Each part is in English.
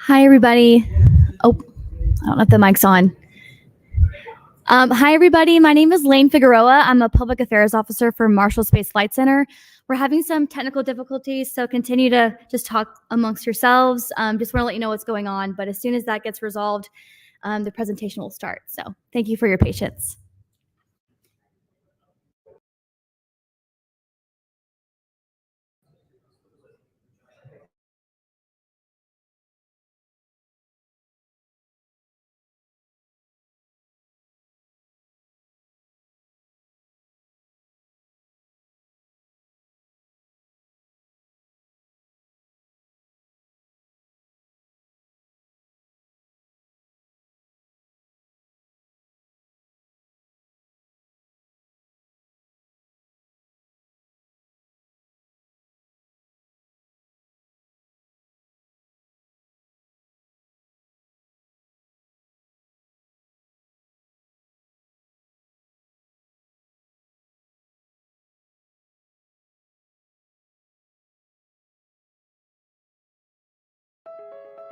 Hi, everybody. Oh, I don't know if the mic's on. Hi, everybody. My name is Lane Figueroa. I'm a public affairs officer for Marshall Space Flight Center. We're having some technical difficulties, so continue to just talk amongst yourselves. Just want to let you know what's going on, but as soon as that gets resolved, the presentation will start. So thank you for your patience.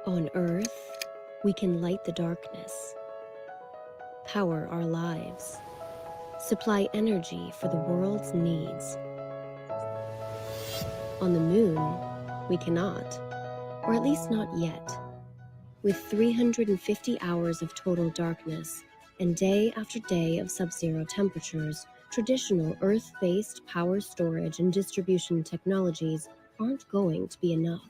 On Earth, we can light the darkness, power our lives, supply energy for the world's needs. On the Moon, we cannot, or at least not yet. With 350 hours of total darkness and day after day of sub-zero temperatures, traditional Earth-based power storage and distribution technologies aren't going to be enough.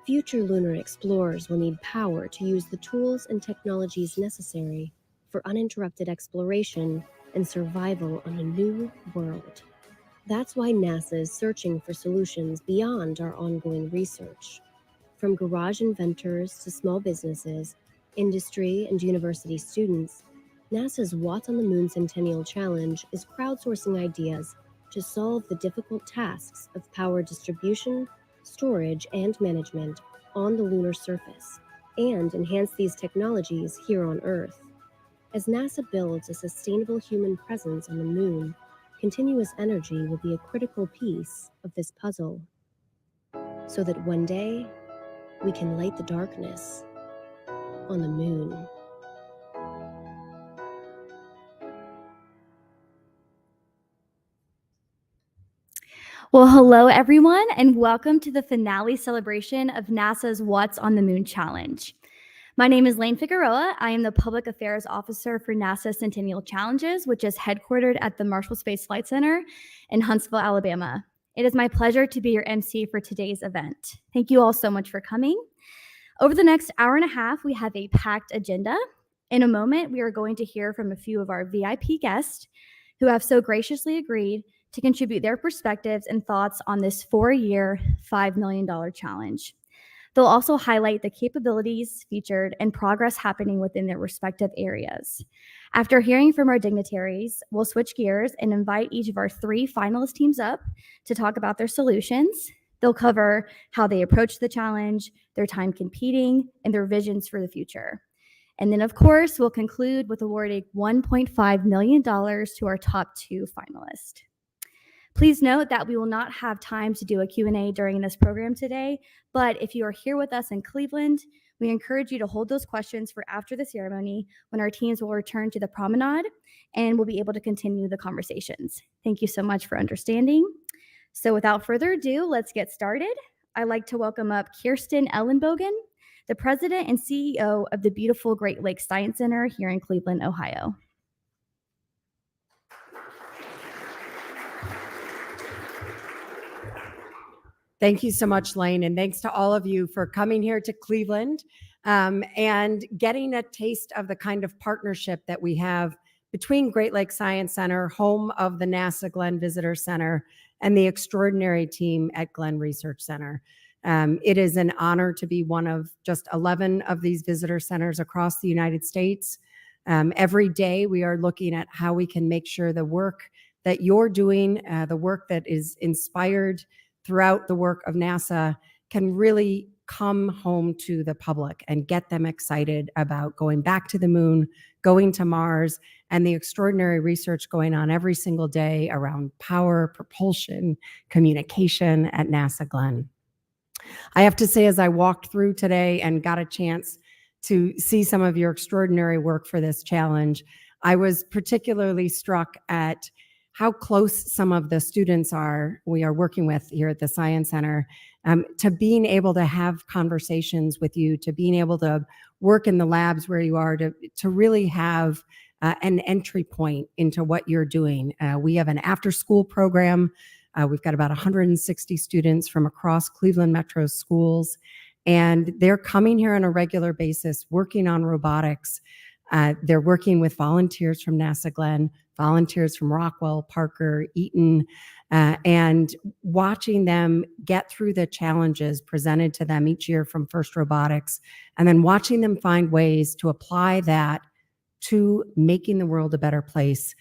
Future lunar explorers will need power to use the tools and technologies necessary for uninterrupted exploration and survival on a new world. That's why NASA is searching for solutions beyond our ongoing research. From garage inventors to small businesses, industry, and university students, NASA's Watts on the Moon Centennial Challenge is crowdsourcing ideas to solve the difficult tasks of power distribution, storage, and management on the lunar surface, and enhance these technologies here on Earth. As NASA builds a sustainable human presence on the Moon, continuous energy will be a critical piece of this puzzle, so that one day we can light the darkness on the Moon. Well, hello, everyone, and welcome to the finale celebration of NASA's Watts on the Moon Challenge. My name is Lane Figueroa. I am the Public Affairs Officer for NASA Centennial Challenges, which is headquartered at the Marshall Space Flight Center in Huntsville, Alabama. It is my pleasure to be your MC for today's event. Thank you all so much for coming. Over the next hour and a half, we have a packed agenda. In a moment, we are going to hear from a few of our VIP guests who have so graciously agreed to contribute their perspectives and thoughts on this 4-year, $5 million challenge. They'll also highlight the capabilities featured and progress happening within their respective areas. After hearing from our dignitaries, we'll switch gears and invite each of our 3 finalist teams up to talk about their solutions. They'll cover how they approach the challenge, their time competing, and their visions for the future. And then, of course, we'll conclude with awarding $1.5 million to our top 2 finalists. Please note that we will not have time to do a Q&A during this program today, but if you are here with us in Cleveland, we encourage you to hold those questions for after the ceremony when our teams will return to the promenade and we'll be able to continue the conversations. Thank you so much for understanding. So without further ado, let's get started. I'd like to welcome up Kirsten Ellenbogen, the president and CEO of the beautiful Great Lakes Science Center here in Cleveland, Ohio. Thank you so much, Lane, and thanks to all of you for coming here to Cleveland and getting a taste of the kind of partnership that we have between Great Lakes Science Center, home of the NASA Glenn Visitor Center, and the extraordinary team at Glenn Research Center. It is an honor to be one of just 11 of these visitor centers across the United States. Every day we are looking at how we can make sure the work that you're doing, the work that is inspired throughout the work of NASA, can really come home to the public and get them excited about going back to the moon, going to Mars, and the extraordinary research going on every single day around power, propulsion, communication at NASA Glenn. I have to say, as I walked through today and got a chance to see some of your extraordinary work for this challenge, I was particularly struck at how close some of the students we are working with here at the Science Center, to being able to have conversations with you, to being able to work in the labs where you are, to really have an entry point into what you're doing. We have an after-school program. We've got about 160 students from across Cleveland Metro schools, and they're coming here on a regular basis, working on robotics. They're working with volunteers from NASA Glenn, volunteers from Rockwell, Parker, Eaton, and watching them get through the challenges presented to them each year from FIRST Robotics, and then watching them find ways to apply that to making the world a better place.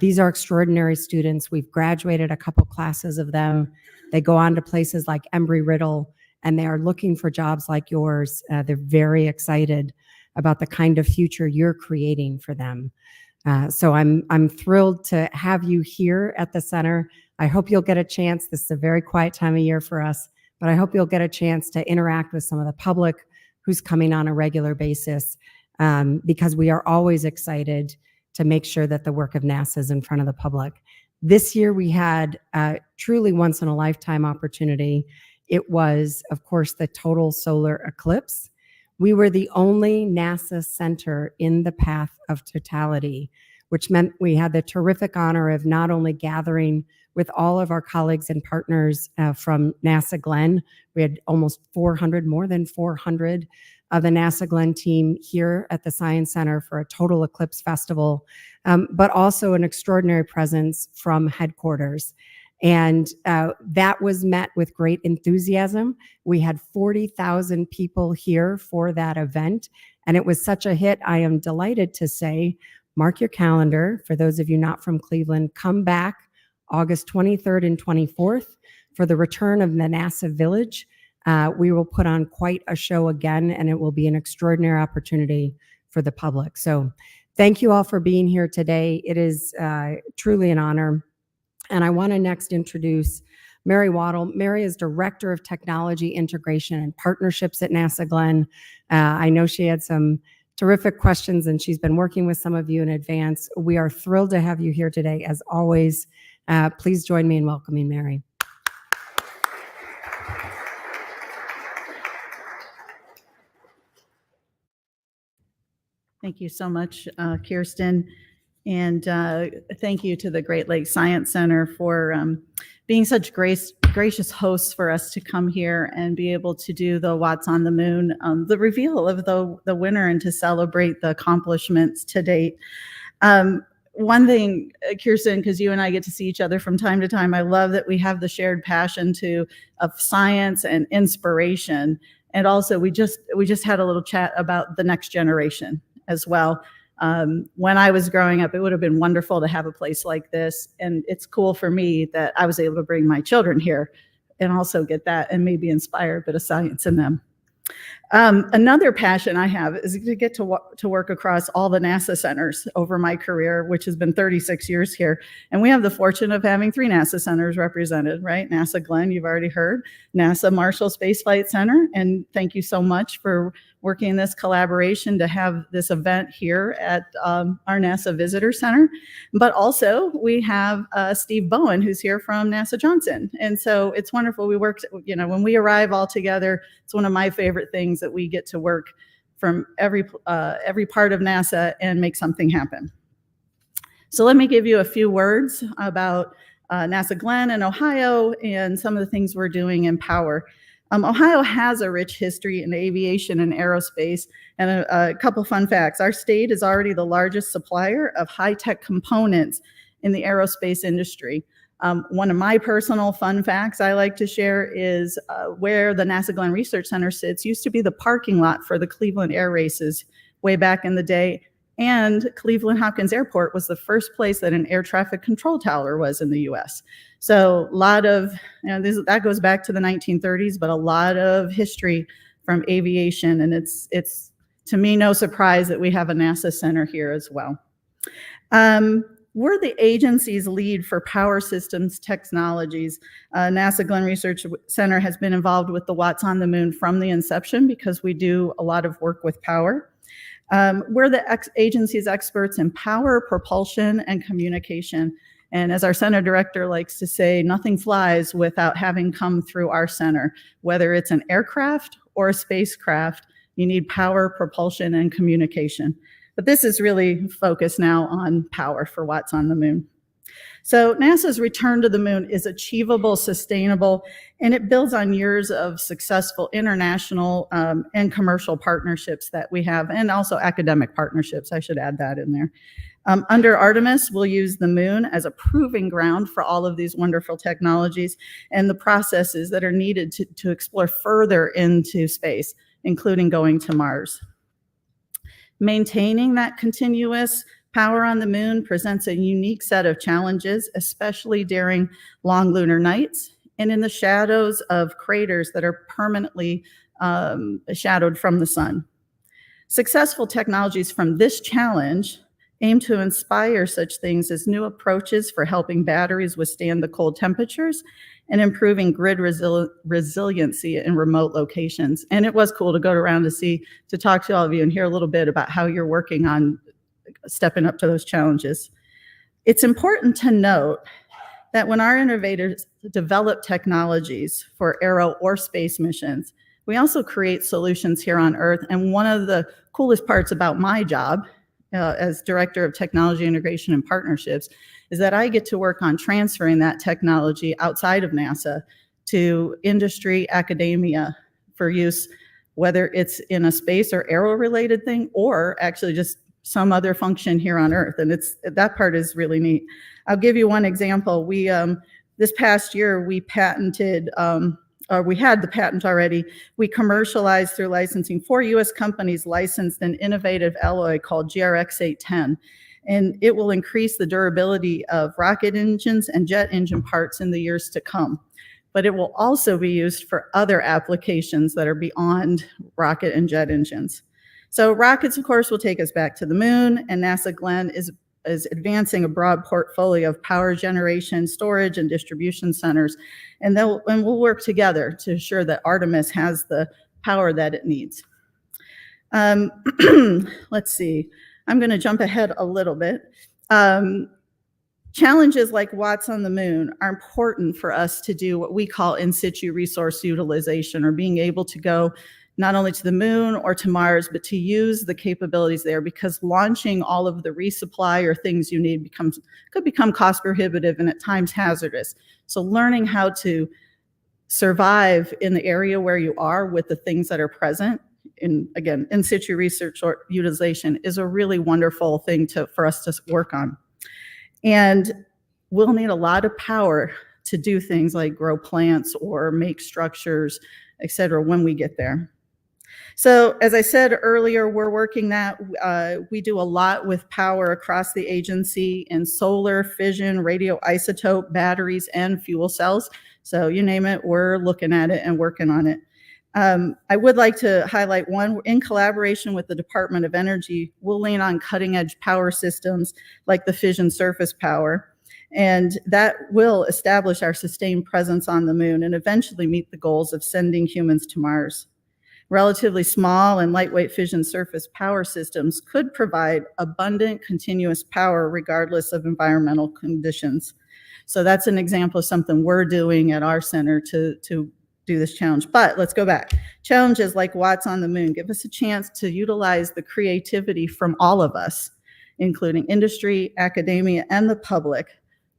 These are extraordinary students. We've graduated a couple classes of them. They go on to places like Embry-Riddle, and they are looking for jobs like yours. They're very excited about the kind of future you're creating for them. So I'm thrilled to have you here at the center. I hope you'll get a chance. This is a very quiet time of year for us, but I hope you'll get a chance to interact with some of the public who's coming on a regular basis, because we are always excited to make sure that the work of NASA is in front of the public. This year we had a truly once in a lifetime opportunity. It was, of course, the total solar eclipse. We were the only NASA center in the path of totality, which meant we had the terrific honor of not only gathering with all of our colleagues and partners from NASA Glenn. We had almost 400, more than 400 of the NASA Glenn team here at the Science Center for a total eclipse festival, but also an extraordinary presence from headquarters. And that was met with great enthusiasm. We had 40,000 people here for that event, and it was such a hit. I am delighted to say, mark your calendar. For those of you not from Cleveland, come back August 23rd and 24th for the return of the NASA Village. We will put on quite a show again, and it will be an extraordinary opportunity for the public. So thank you all for being here today. It is truly an honor. And I want to next introduce Mary Waddle. Mary is Director of Technology Integration and Partnerships at NASA Glenn. I know she had some terrific questions, and she's been working with some of you in advance. We are thrilled to have you here today, as always. Please join me in welcoming Mary. Thank you so much, Kirsten. And thank you to the Great Lakes Science Center for being such gracious hosts for us to come here and be able to do the Watts on the Moon, the reveal of the winner, and to celebrate the accomplishments to date. One thing, Kirsten, because you and I get to see each other from time to time, I love that we have the shared passion of science and inspiration. And also, we just had a little chat about the next generation as well. When I was growing up, it would have been wonderful to have a place like this. And it's cool for me that I was able to bring my children here and also get that and maybe inspire a bit of science in them. Another passion I have is to get to work across all the NASA centers over my career, which has been 36 years here. And we have the fortune of having 3 NASA centers represented, right? NASA Glenn, you've already heard, NASA Marshall Space Flight Center. And thank you so much for working in this collaboration to have this event here at our NASA Visitor Center. But also we have Steve Bowen, who's here from NASA Johnson. And so it's wonderful. We worked, when we arrive all together, it's one of my favorite things that we get to work from every part of NASA and make something happen. So let me give you a few words about NASA Glenn and Ohio and some of the things we're doing in power. Ohio has a rich history in aviation and aerospace, and a couple fun facts. Our state is already the largest supplier of high-tech components in the aerospace industry. One of my personal fun facts I like to share is where the NASA Glenn Research Center sits used to be the parking lot for the Cleveland Air Races way back in the day. And Cleveland Hopkins Airport was the first place that an air traffic control tower was in the US. So a lot of, that goes back to the 1930s, but a lot of history from aviation. And it's to me, no surprise that we have a NASA center here as well. We're the agency's lead for power systems technologies. NASA Glenn Research Center has been involved with the Watts on the Moon from the inception because we do a lot of work with power. We're the agency's experts in power, propulsion, and communication. And as our center director likes to say, nothing flies without having come through our center. Whether it's an aircraft or a spacecraft, you need power, propulsion, and communication. But this is really focused now on power for Watts on the Moon. So NASA's return to the moon is achievable, sustainable, and it builds on years of successful international and commercial partnerships that we have, and also academic partnerships. I should add that in there. Under Artemis, we'll use the moon as a proving ground for all of these wonderful technologies and the processes that are needed to explore further into space, including going to Mars. Maintaining that continuous power on the moon presents a unique set of challenges, especially during long lunar nights and in the shadows of craters that are permanently shadowed from the sun. Successful technologies from this challenge aim to inspire such things as new approaches for helping batteries withstand the cold temperatures and improving grid resiliency in remote locations. And it was cool to go around to talk to all of you and hear a little bit about how you're working on stepping up to those challenges. It's important to note that when our innovators develop technologies for aero or space missions, we also create solutions here on Earth. And one of the coolest parts about my job as Director of Technology Integration and Partnerships is that I get to work on transferring that technology outside of NASA to industry, academia for use, whether it's in a space or aero-related thing, or actually just some other function here on Earth. And that part is really neat. I'll give you one example. We this past year, we patented, or we had the patent already. We commercialized through licensing 4 US companies licensed an innovative alloy called GRX810. And it will increase the durability of rocket engines and jet engine parts in the years to come. But it will also be used for other applications that are beyond rocket and jet engines. So rockets, of course, will take us back to the moon, and NASA Glenn is advancing a broad portfolio of power generation, storage, and distribution centers. And we'll work together to ensure that Artemis has the power that it needs. Let's see. I'm going to jump ahead a little bit. Challenges like Watts on the Moon are important for us to do what we call in situ resource utilization, or being able to go not only to the moon or to Mars, but to use the capabilities there, because launching all of the resupply or things you need could become cost prohibitive and at times hazardous. So learning how to survive in the area where you are with the things that are present, again, in situ research or utilization, is a really wonderful thing for us to work on. And we'll need a lot of power to do things like grow plants or make structures, et cetera, when we get there. So as I said earlier, we're working that. We do a lot with power across the agency in solar, fission, radioisotope, batteries, and fuel cells. So you name it, we're looking at it and working on it. I would like to highlight one. In collaboration with the Department of Energy, we'll lean on cutting-edge power systems like the fission surface power, and that will establish our sustained presence on the moon and eventually meet the goals of sending humans to Mars. Relatively small and lightweight fission surface power systems could provide abundant continuous power regardless of environmental conditions. So that's an example of something we're doing at our center to do this challenge. But let's go back. Challenges like Watts on the Moon give us a chance to utilize the creativity from all of us, including industry, academia, and the public,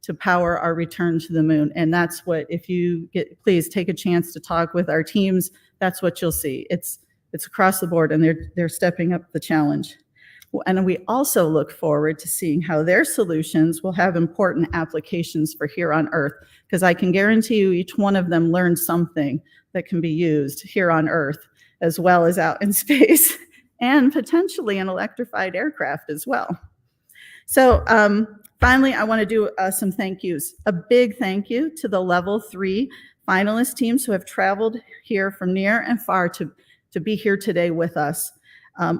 to power our return to the moon. And that's what, if you please take a chance to talk with our teams, that's what you'll see. It's across the board, and they're stepping up the challenge. And we also look forward to seeing how their solutions will have important applications for here on Earth, because I can guarantee you each one of them learned something that can be used here on Earth, as well as out in space, and potentially an electrified aircraft as well. So finally, I want to do some thank yous. A big thank you to the Level 3 finalist teams who have traveled here from near and far to be here today with us.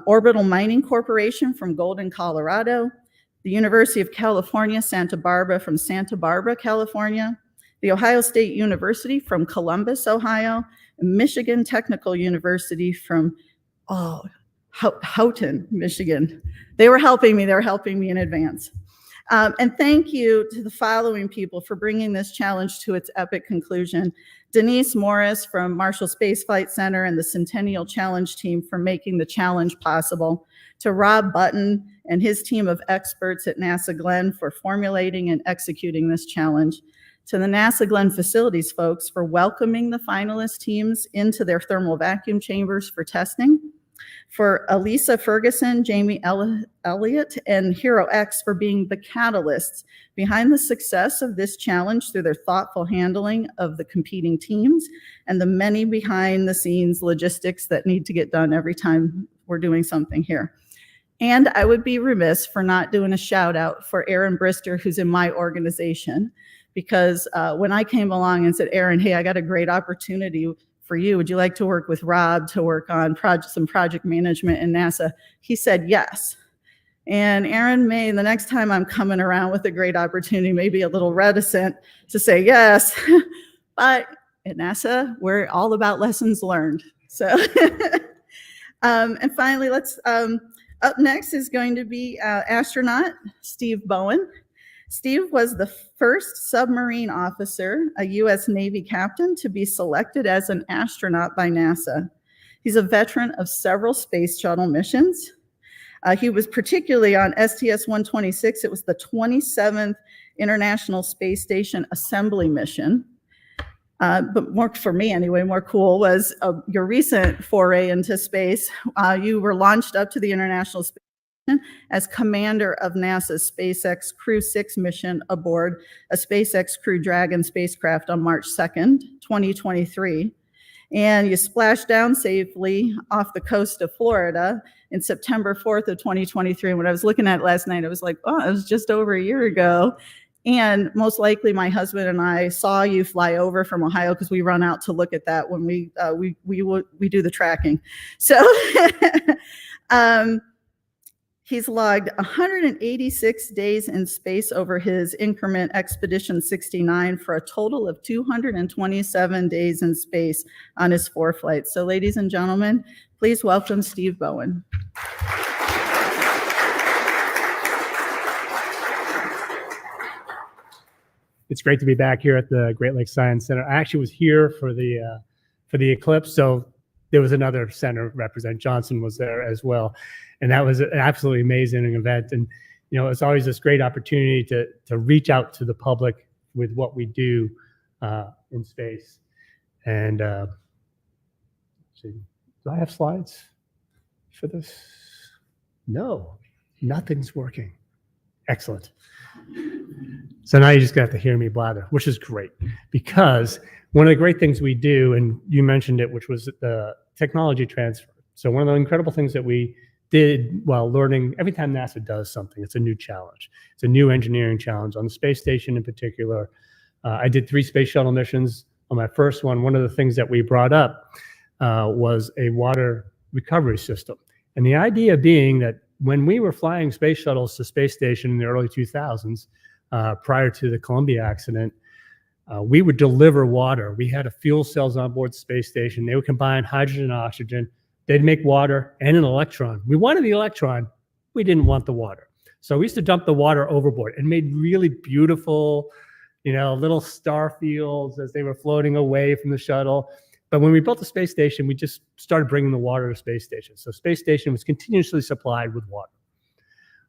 Orbital Mining Corporation from Golden, Colorado, the University of California, Santa Barbara from Santa Barbara, California, the Ohio State University from Columbus, Ohio, and Michigan Technical University from Houghton, Michigan. They were helping me in advance. And thank you to the following people for bringing this challenge to its epic conclusion. Denise Morris from Marshall Space Flight Center and the Centennial Challenge team for making the challenge possible. To Rob Button and his team of experts at NASA Glenn for formulating and executing this challenge. To the NASA Glenn facilities folks for welcoming the finalist teams into their thermal vacuum chambers for testing. For Elisa Ferguson, Jamie Elliott, and Hero X for being the catalysts behind the success of this challenge through their thoughtful handling of the competing teams and the many behind the scenes logistics that need to get done every time we're doing something here. And I would be remiss for not doing a shout out for Aaron Brister, who's in my organization, because when I came along and said, Aaron, hey, I got a great opportunity for you. Would you like to work with Rob to work on some project management in NASA? He said yes. And Aaron may, the next time I'm coming around with a great opportunity, may be a little reticent to say yes, but at NASA, we're all about lessons learned. So, and finally, up next is going to be astronaut Steve Bowen. Steve was the first submarine officer, a U.S. Navy captain, to be selected as an astronaut by NASA. He's a veteran of several space shuttle missions. He was particularly on STS-126. It was the 27th International Space Station Assembly Mission. But more for me anyway, more cool was your recent foray into space. You were launched up to the International Space Station as commander of NASA's SpaceX Crew 6 mission aboard a SpaceX Crew Dragon spacecraft on March 2nd, 2023. And you splashed down safely off the coast of Florida in September 4th of 2023. And when I was looking at it last night, I was like, oh, it was just over a year ago. And most likely my husband and I saw you fly over from Ohio because we run out to look at that when we do the tracking. So he's logged 186 days in space over his increment Expedition 69 for a total of 227 days in space on his 4 flights. So ladies and gentlemen, please welcome Steve Bowen. It's great to be back here at the Great Lakes Science Center. I actually was here for the eclipse, so there was another center representative. Johnson was there as well, and that was an absolutely amazing event. And you know, it's always this great opportunity to reach out to the public with what we do in space. And let's see, do I have slides for this? No, nothing's working. Excellent. So now you just got to hear me blather, which is great, because one of the great things we do, and you mentioned it, which was the technology transfer. So one of the incredible things that we did while learning, every time NASA does something, it's a new challenge. It's a new engineering challenge. On the space station in particular, I did 3 space shuttle missions. On my first one of the things that we brought up was a water recovery system. And the idea being that when we were flying space shuttles to space station in the early 2000s, prior to the Columbia accident, we would deliver water. We had fuel cells on board the space station. They would combine hydrogen and oxygen. They'd make water and an electron. We wanted the electron. We didn't want the water. So we used to dump the water overboard and made really beautiful, you know, little star fields as they were floating away from the shuttle. But when we built the space station, we just started bringing the water to space station. So space station was continuously supplied with water.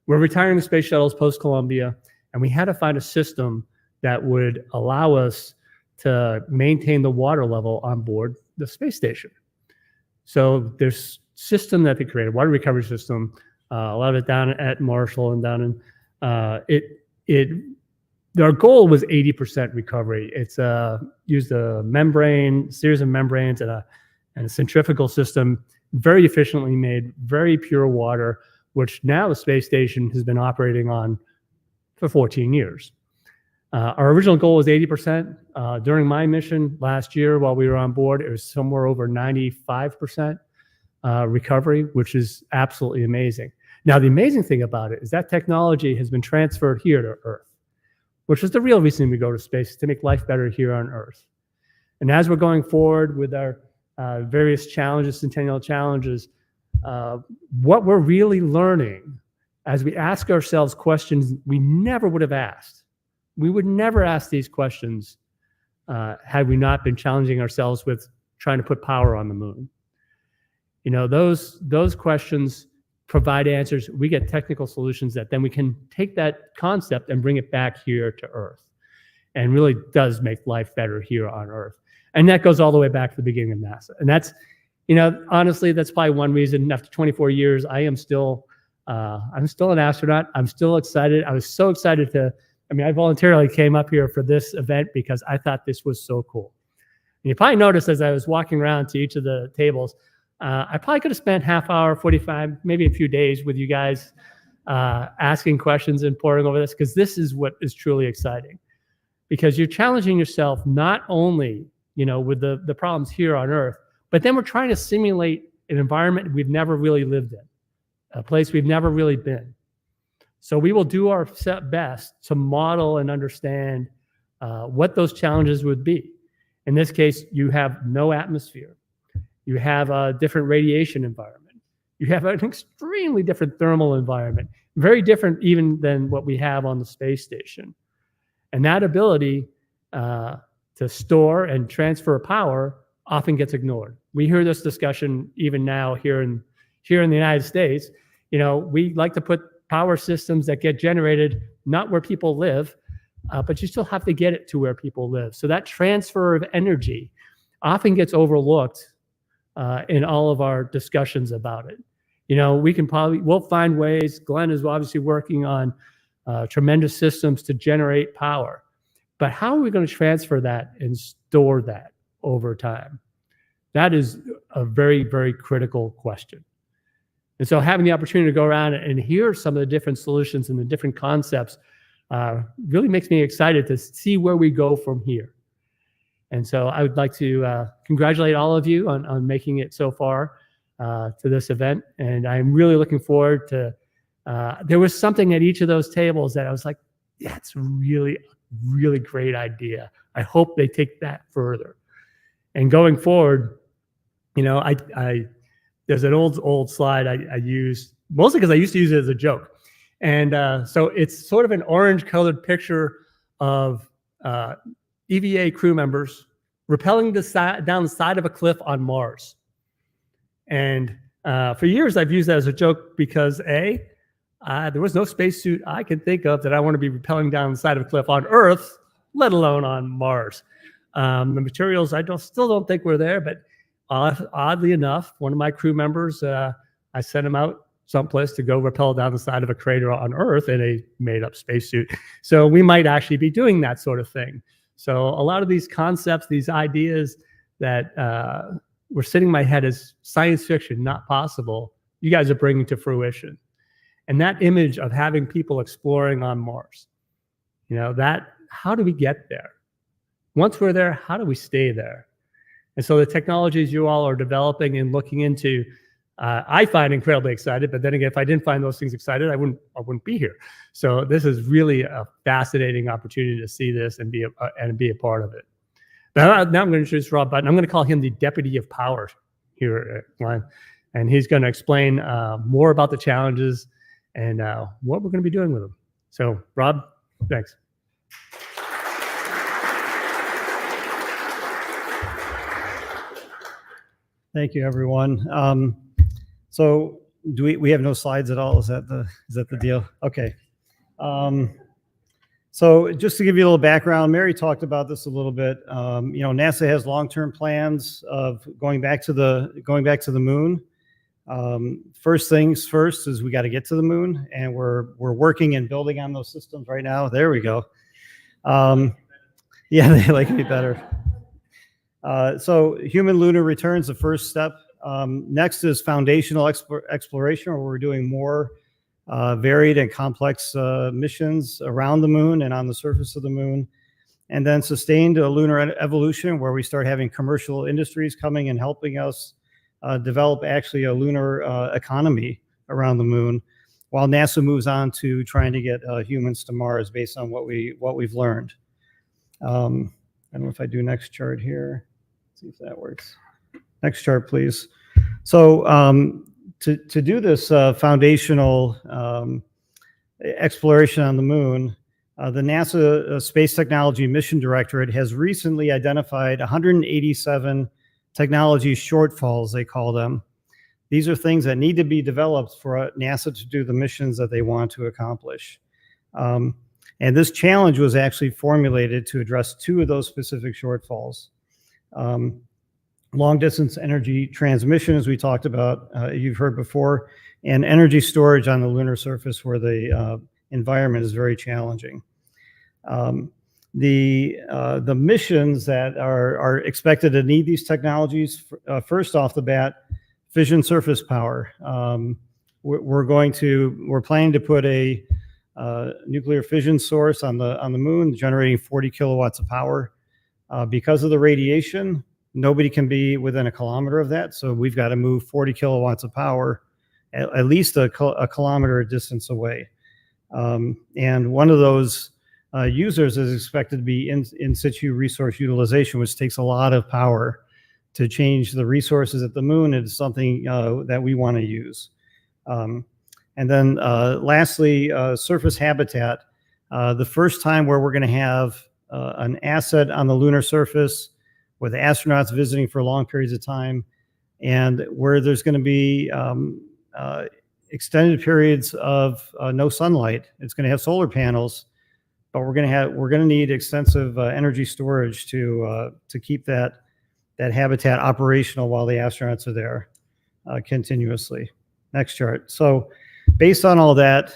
We're retiring the space shuttles post-Columbia, and we had to find a system that would allow us to maintain the water level on board the space station. So there's a system that they created, water recovery system, a lot of it down at Marshall and down in, our goal was 80% recovery. It's used a series of membranes and a centrifugal system, very efficiently made, very pure water, which now the space station has been operating on for 14 years. Our original goal was 80%. During my mission last year while we were on board, it was somewhere over 95% recovery, which is absolutely amazing. Now, the amazing thing about it is that technology has been transferred here to Earth, which is the real reason we go to space, to make life better here on Earth. And as we're going forward with our various challenges, centennial challenges, what we're really learning as we ask ourselves questions we never would have asked. We would never ask these questions had we not been challenging ourselves with trying to put power on the moon. You know, those questions provide answers. We get technical solutions that then we can take that concept and bring it back here to Earth, and really does make life better here on Earth. And that goes all the way back to the beginning of NASA. And that's, you know, honestly, that's probably one reason after 24 years, I'm still an astronaut. I'm still excited. I was so excited I voluntarily came up here for this event because I thought this was so cool. And you probably noticed as I was walking around to each of the tables, I probably could have spent half hour, 45, maybe a few days with you guys asking questions and poring over this, because this is what is truly exciting. Because you're challenging yourself not only, you know, with the problems here on Earth, but then we're trying to simulate an environment we've never really lived in, a place we've never really been. So we will do our best to model and understand what those challenges would be. In this case, you have no atmosphere. You have a different radiation environment. You have an extremely different thermal environment, very different even than what we have on the space station. And that ability to store and transfer power often gets ignored. We hear this discussion even now here in the United States. You know, we like to put power systems that get generated not where people live, but you still have to get it to where people live. So that transfer of energy often gets overlooked in all of our discussions about it. You know, we'll find ways. Glenn is obviously working on tremendous systems to generate power. But how are we going to transfer that and store that over time? That is a very, very critical question. And so having the opportunity to go around and hear some of the different solutions and the different concepts really makes me excited to see where we go from here. And so I would like to congratulate all of you on making it so far to this event. And I'm really looking forward to, there was something at each of those tables that I was like, that's really, really great idea. I hope they take that further. And going forward, you know, there's an old slide I use, mostly because I used to use it as a joke. And so it's sort of an orange colored picture of EVA crew members rappelling down the side of a cliff on Mars. And for years, I've used that as a joke because there was no spacesuit I can think of that I want to be rappelling down the side of a cliff on Earth, let alone on Mars. The materials still don't think were there, but oddly enough, one of my crew members, I sent him out someplace to go rappel down the side of a crater on Earth in a made-up spacesuit. So we might actually be doing that sort of thing. So a lot of these concepts, these ideas that were sitting in my head as science fiction, not possible, you guys are bringing to fruition. And that image of having people exploring on Mars, you know, how do we get there? Once we're there, how do we stay there? And so the technologies you all are developing and looking into, I find incredibly excited. But then again, if I didn't find those things excited, I wouldn't be here. So this is really a fascinating opportunity to see this and be a part of it. Now I'm going to introduce Rob Button. I'm going to call him the Deputy of Power here at Glenn, and he's going to explain more about the challenges and what we're going to be doing with them. So Rob, thanks. Thank you, everyone. So do we have no slides at all? Is that the deal? Okay. So just to give you a little background, Mary talked about this a little bit. You know, NASA has long-term plans of going back to the moon. First things first is we got to get to the moon, and we're working and building on those systems right now. There we go. Yeah, they like me better. So human lunar return's the first step. Next is foundational exploration, where we're doing more varied and complex missions around the moon and on the surface of the moon. And then sustained lunar evolution, where we start having commercial industries coming and helping us develop actually a lunar economy around the moon. while NASA moves on to trying to get humans to Mars based on what we've learned. I don't know if I do next chart here. Let's see if that works. Next chart, please. So to do this foundational exploration on the moon, the NASA Space Technology Mission Directorate has recently identified 187 technology shortfalls, they call them. These are things that need to be developed for NASA to do the missions that they want to accomplish. And this challenge was actually formulated to address two of those specific shortfalls. Long distance energy transmission, as we talked about, you've heard before, and energy storage on the lunar surface where the environment is very challenging. The missions that are expected to need these technologies, first off the bat, fission surface power. We're planning to put a nuclear fission source on the moon, generating 40 kilowatts of power. Because of the radiation, nobody can be within a kilometer of that, so we've got to move 40 kilowatts of power at least a kilometer distance away. And one of those users is expected to be in situ resource utilization, which takes a lot of power to change the resources at the moon into something that we want to use. And then lastly, surface habitat. The first time where we're going to have an asset on the lunar surface with astronauts visiting for long periods of time, and where there's going to be extended periods of no sunlight. It's going to have solar panels, but we're going to need extensive energy storage to keep that habitat operational while the astronauts are there continuously. Next chart. So based on all that,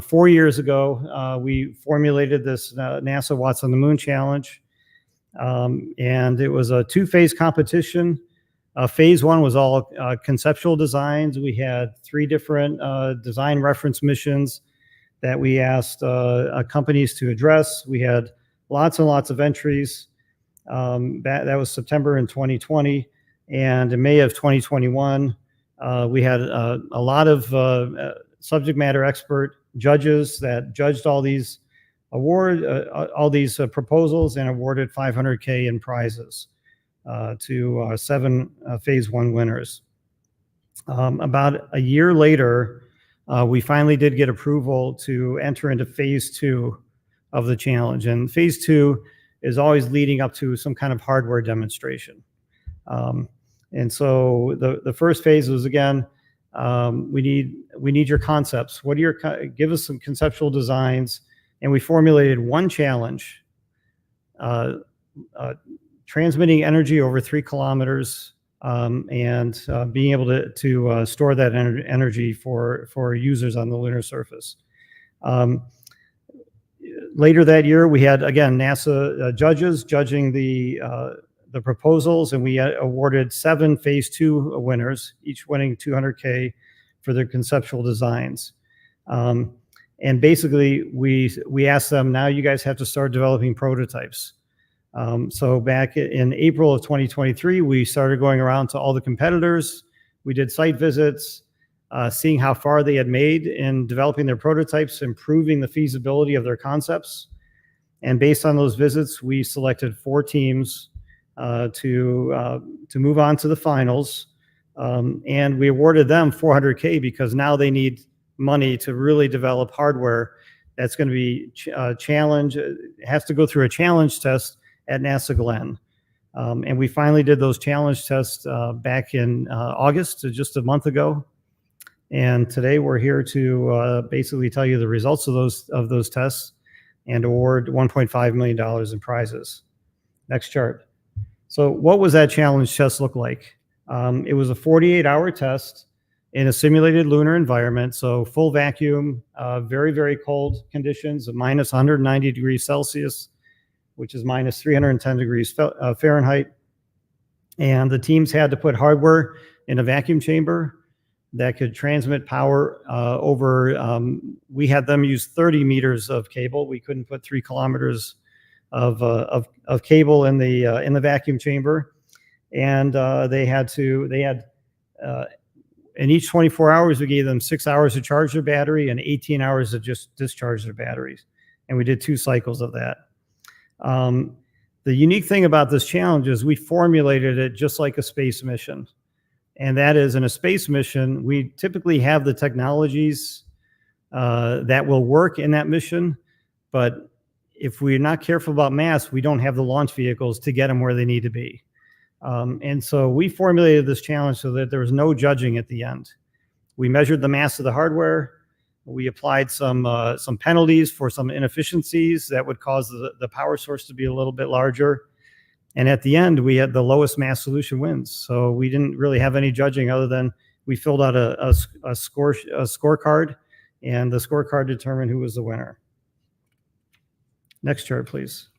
4 years ago, we formulated this NASA Watts on the Moon Challenge. And it was a two-phase competition. Phase one was all conceptual designs. We had 3 different design reference missions that we asked companies to address. We had lots and lots of entries. That was September in 2020. And in May of 2021, we had a lot of subject matter expert judges that judged all these proposals and awarded $500K in prizes to 7 phase one winners. About a year later, we finally did get approval to enter into phase 2 of the challenge. And phase 2 is always leading up to some kind of hardware demonstration. And so the first phase was, again, we need your concepts. Give us some conceptual designs. And we formulated one challenge, transmitting energy over 3 kilometers and being able to store that energy for users on the lunar surface. Later that year, we had, again, NASA judges judging the proposals, and we awarded 7 phase 2 winners, each winning $200K for their conceptual designs. And basically, we asked them, now you guys have to start developing prototypes. So back in April of 2023, we started going around to all the competitors. We did site visits, seeing how far they had made in developing their prototypes, improving the feasibility of their concepts. And based on those visits, we selected 4 teams to move on to the finals. And we awarded them $400K because now they need money to really develop hardware that's going to be challenge. It has to go through a challenge test at NASA Glenn. And we finally did those challenge tests back in August, just a month ago. And today we're here to basically tell you the results of those tests and award $1.5 million in prizes. Next chart. So what was that challenge test look like? It was a 48-hour test in a simulated lunar environment, so full vacuum, very, very cold conditions of minus 190 degrees Celsius, which is minus 310 degrees Fahrenheit. And the teams had to put hardware in a vacuum chamber that could transmit power over, we had them use 30 meters of cable. We couldn't put 3 kilometers of cable in the vacuum chamber. And they had in each 24 hours, we gave them 6 hours to charge their battery and 18 hours to just discharge their batteries. And we did 2 cycles of that. The unique thing about this challenge is we formulated it just like a space mission. And that is, in a space mission, we typically have the technologies that will work in that mission. But if we're not careful about mass, we don't have the launch vehicles to get them where they need to be. And so we formulated this challenge so that there was no judging at the end. We measured the mass of the hardware. We applied some penalties for some inefficiencies that would cause the power source to be a little bit larger. And at the end, we had the lowest mass solution wins. So we didn't really have any judging other than we filled out a scorecard, and the scorecard determined who was the winner. Next chart, please.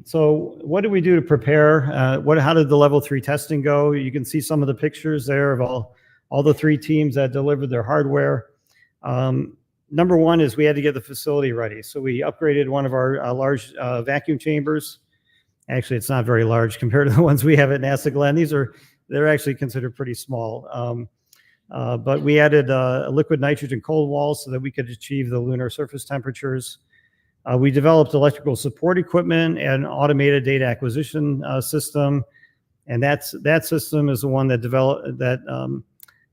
So what did we do to prepare? How did the level 3 testing go? You can see some of the pictures there of all the 3 teams that delivered their hardware. Number one is we had to get the facility ready. So we upgraded one of our large vacuum chambers. Actually, it's not very large compared to the ones we have at NASA Glenn. They're actually considered pretty small. But we added a liquid nitrogen cold wall so that we could achieve the lunar surface temperatures. We developed electrical support equipment and automated data acquisition system. And that system is the one that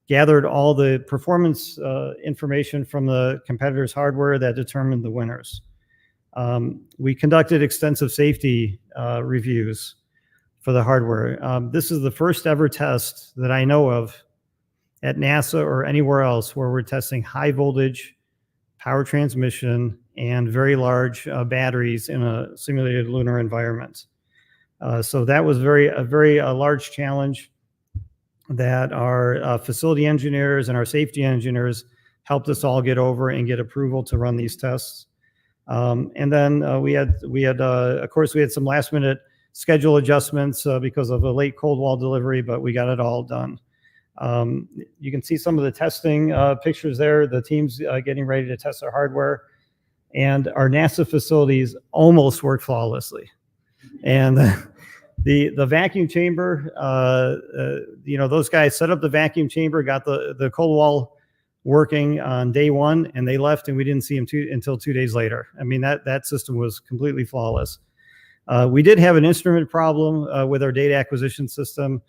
gathered all the performance information from the competitors' hardware that determined the winners. We conducted extensive safety reviews for the hardware. This is the first ever test that I know of at NASA or anywhere else where we're testing high voltage power transmission and very large batteries in a simulated lunar environment. So that was a very large challenge that our facility engineers and our safety engineers helped us all get over and get approval to run these tests. And then we had of course, we had some last minute schedule adjustments because of a late cold wall delivery, but we got it all done. You can see some of the testing pictures there, the teams getting ready to test our hardware. And our NASA facilities almost worked flawlessly. And the vacuum chamber, those guys set up the vacuum chamber, got the cold wall working on day 1, and they left, and we didn't see them until 2 days later. I mean, that system was completely flawless. We did have an instrument problem with our data acquisition system.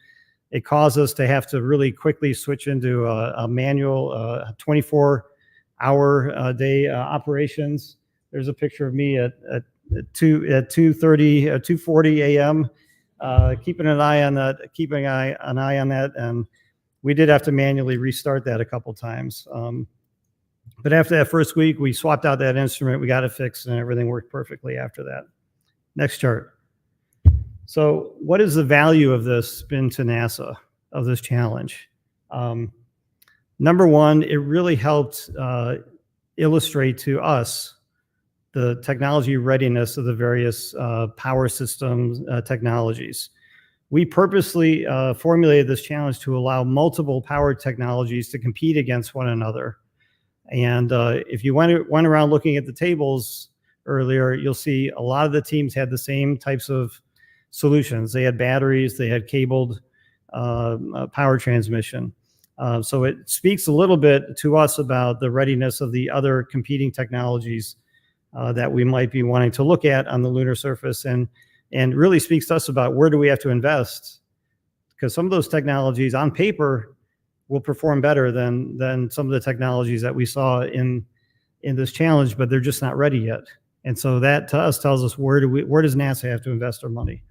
It caused us to have to really quickly switch into a manual 24-hour day operations. There's a picture of me at 2:40 a.m. Keeping an eye on that, and we did have to manually restart that a couple times. But after that first week, we swapped out that instrument, we got it fixed, and everything worked perfectly after that. Next chart. So what is the value of this been to NASA, of this challenge? Number one, it really helped illustrate to us the technology readiness of the various power systems technologies. We purposely formulated this challenge to allow multiple power technologies to compete against one another. And if you went around looking at the tables earlier, you'll see a lot of the teams had the same types of solutions. They had batteries, they had cabled power transmission. So it speaks a little bit to us about the readiness of the other competing technologies that we might be wanting to look at on the lunar surface, and really speaks to us about where do we have to invest, because some of those technologies on paper will perform better than some of the technologies that we saw in this challenge, but they're just not ready yet. And so that to us tells us where does NASA have to invest our money.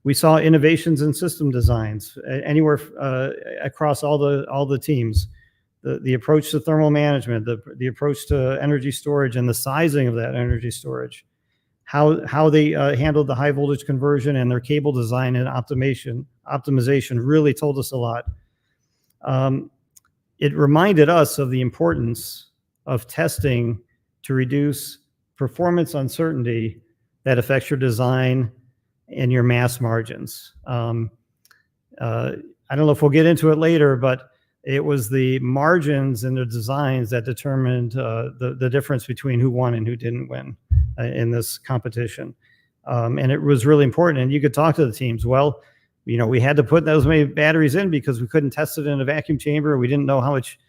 We saw innovations in system designs anywhere across all the teams. The approach to thermal management, the approach to energy storage, and the sizing of that energy storage, how they handled the high voltage conversion, and their cable design and optimization really told us a lot. It reminded us of the importance of testing to reduce performance uncertainty that affects your design and your mass margins. I don't know if we'll get into it later, but it was the margins and the designs that determined the difference between who won and who didn't win in this competition. And it was really important. And you could talk to the teams. Well, we had to put those many batteries in because we couldn't test it in a vacuum chamber. We didn't know how much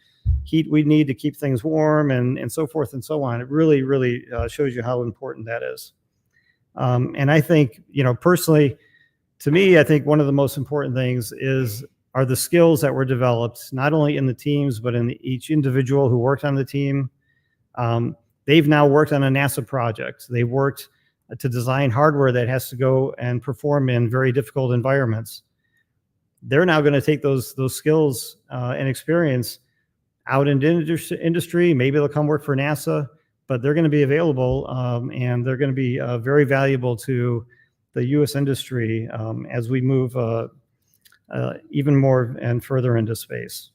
heat we need to keep things warm, and so forth and so on. It really, really shows you how important that is. And I think, personally, to me, I think one of the most important things are the skills that were developed, not only in the teams, but in each individual who worked on the team. They've now worked on a NASA project. They worked to design hardware that has to go and perform in very difficult environments. They're now going to take those skills and experience out into industry. Maybe they'll come work for NASA, but they're going to be available, and they're going to be very valuable to the U.S. industry as we move even more and further into space.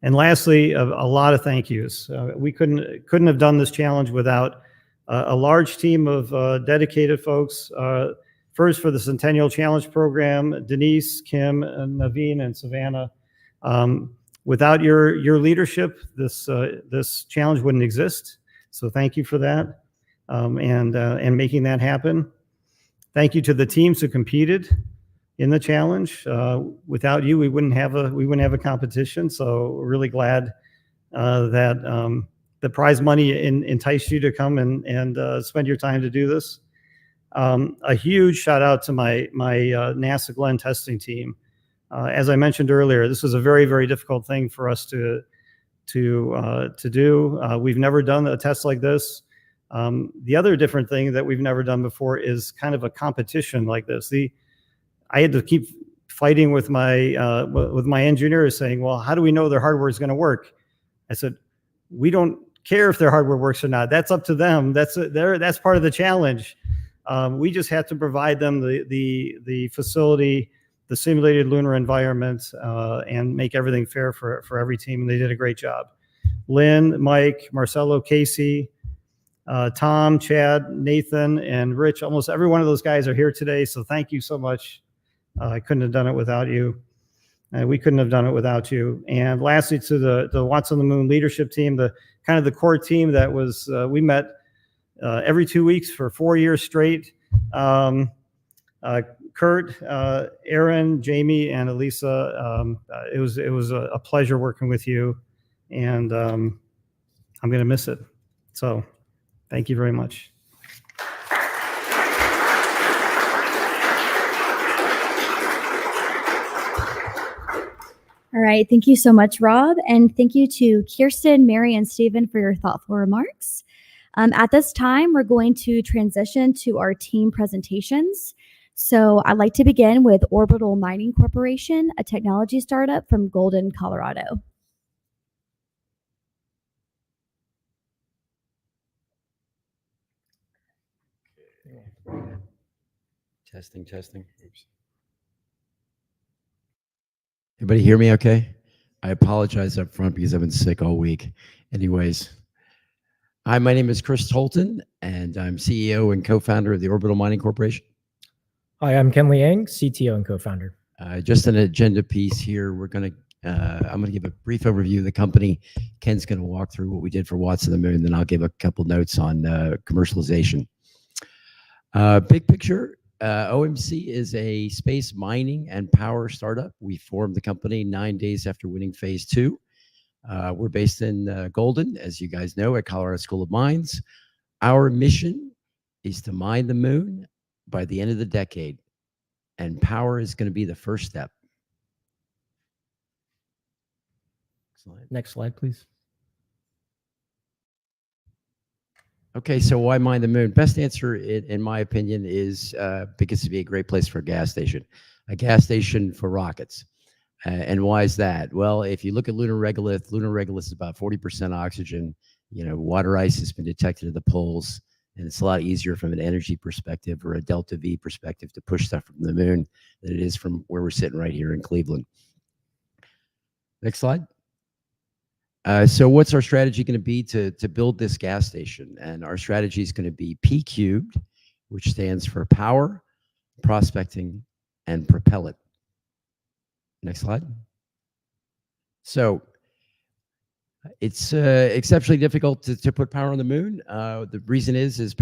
And lastly, a lot of thank yous. We couldn't have done this challenge without a large team of dedicated folks. First, for the Centennial Challenge program, Denise, Kim, and Naveen, and Savannah. Without your leadership, this challenge wouldn't exist. So thank you for that, and making that happen. Thank you to the teams who competed in the challenge. Without you, we wouldn't have a competition. So we're really glad that the prize money enticed you to come and spend your time to do this. A huge shout out to my NASA Glenn testing team. As I mentioned earlier, this was a very, very difficult thing for us to do. We've never done a test like this. The other different thing that we've never done before is kind of a competition like this. I had to keep fighting with my engineers, saying, "Well, how do we know their hardware is going to work?" I said, "We don't care if their hardware works or not. That's up to them. That's part of the challenge. We just have to provide them the facility, the simulated lunar environment, and make everything fair for every team." And they did a great job. Lynn, Mike, Marcelo, Casey, Tom, Chad, Nathan, and Rich, almost every one of those guys are here today. So thank you so much. I couldn't have done it without you. We couldn't have done it without you. And lastly, to the Watts on the Moon leadership team, the kind of the core team that was, we met every 2 weeks for 4 years straight. Kurt, Aaron, Jamie, and Elisa, it was a pleasure working with you, and I'm going to miss it. So thank you very much. All right. Thank you so much, Rob. And thank you to Kirsten, Mary, and Stephen for your thoughtful remarks. At this time, we're going to transition to our team presentations. So I'd like to begin with Orbital Mining Corporation, a technology startup from Golden, Colorado. Testing. Oops. Everybody hear me okay? I apologize up front because I've been sick all week. Anyways, hi, my name is Chris Tolton, and I'm CEO and co-founder of the Orbital Mining Corporation. Hi, I'm Ken Liang, CTO and co-founder. Just an agenda piece here. I'm going to give a brief overview of the company. Ken's going to walk through what we did for Watts on the Moon, then I'll give a couple notes on commercialization. Big picture, OMC is a space mining and power startup. We formed the company 9 days after winning phase 2. We're based in Golden, as you guys know, at Colorado School of Mines. Our mission is to mine the moon by the end of the decade, and power is going to be the first step. Next slide, please. Okay, so why mine the moon? Best answer, in my opinion, is because it'd be a great place for a gas station for rockets. And why is that? Well, if you look at lunar regolith is about 40% oxygen. Water ice has been detected at the poles, and it's a lot easier from an energy perspective or a delta V perspective to push stuff from the moon than it is from where we're sitting right here in Cleveland. Next slide. So what's our strategy going to be to build this gas station? And our strategy is going to be P cubed, which stands for power, prospecting, and propellant. Next slide. So It's exceptionally difficult to put power on the moon. The reason is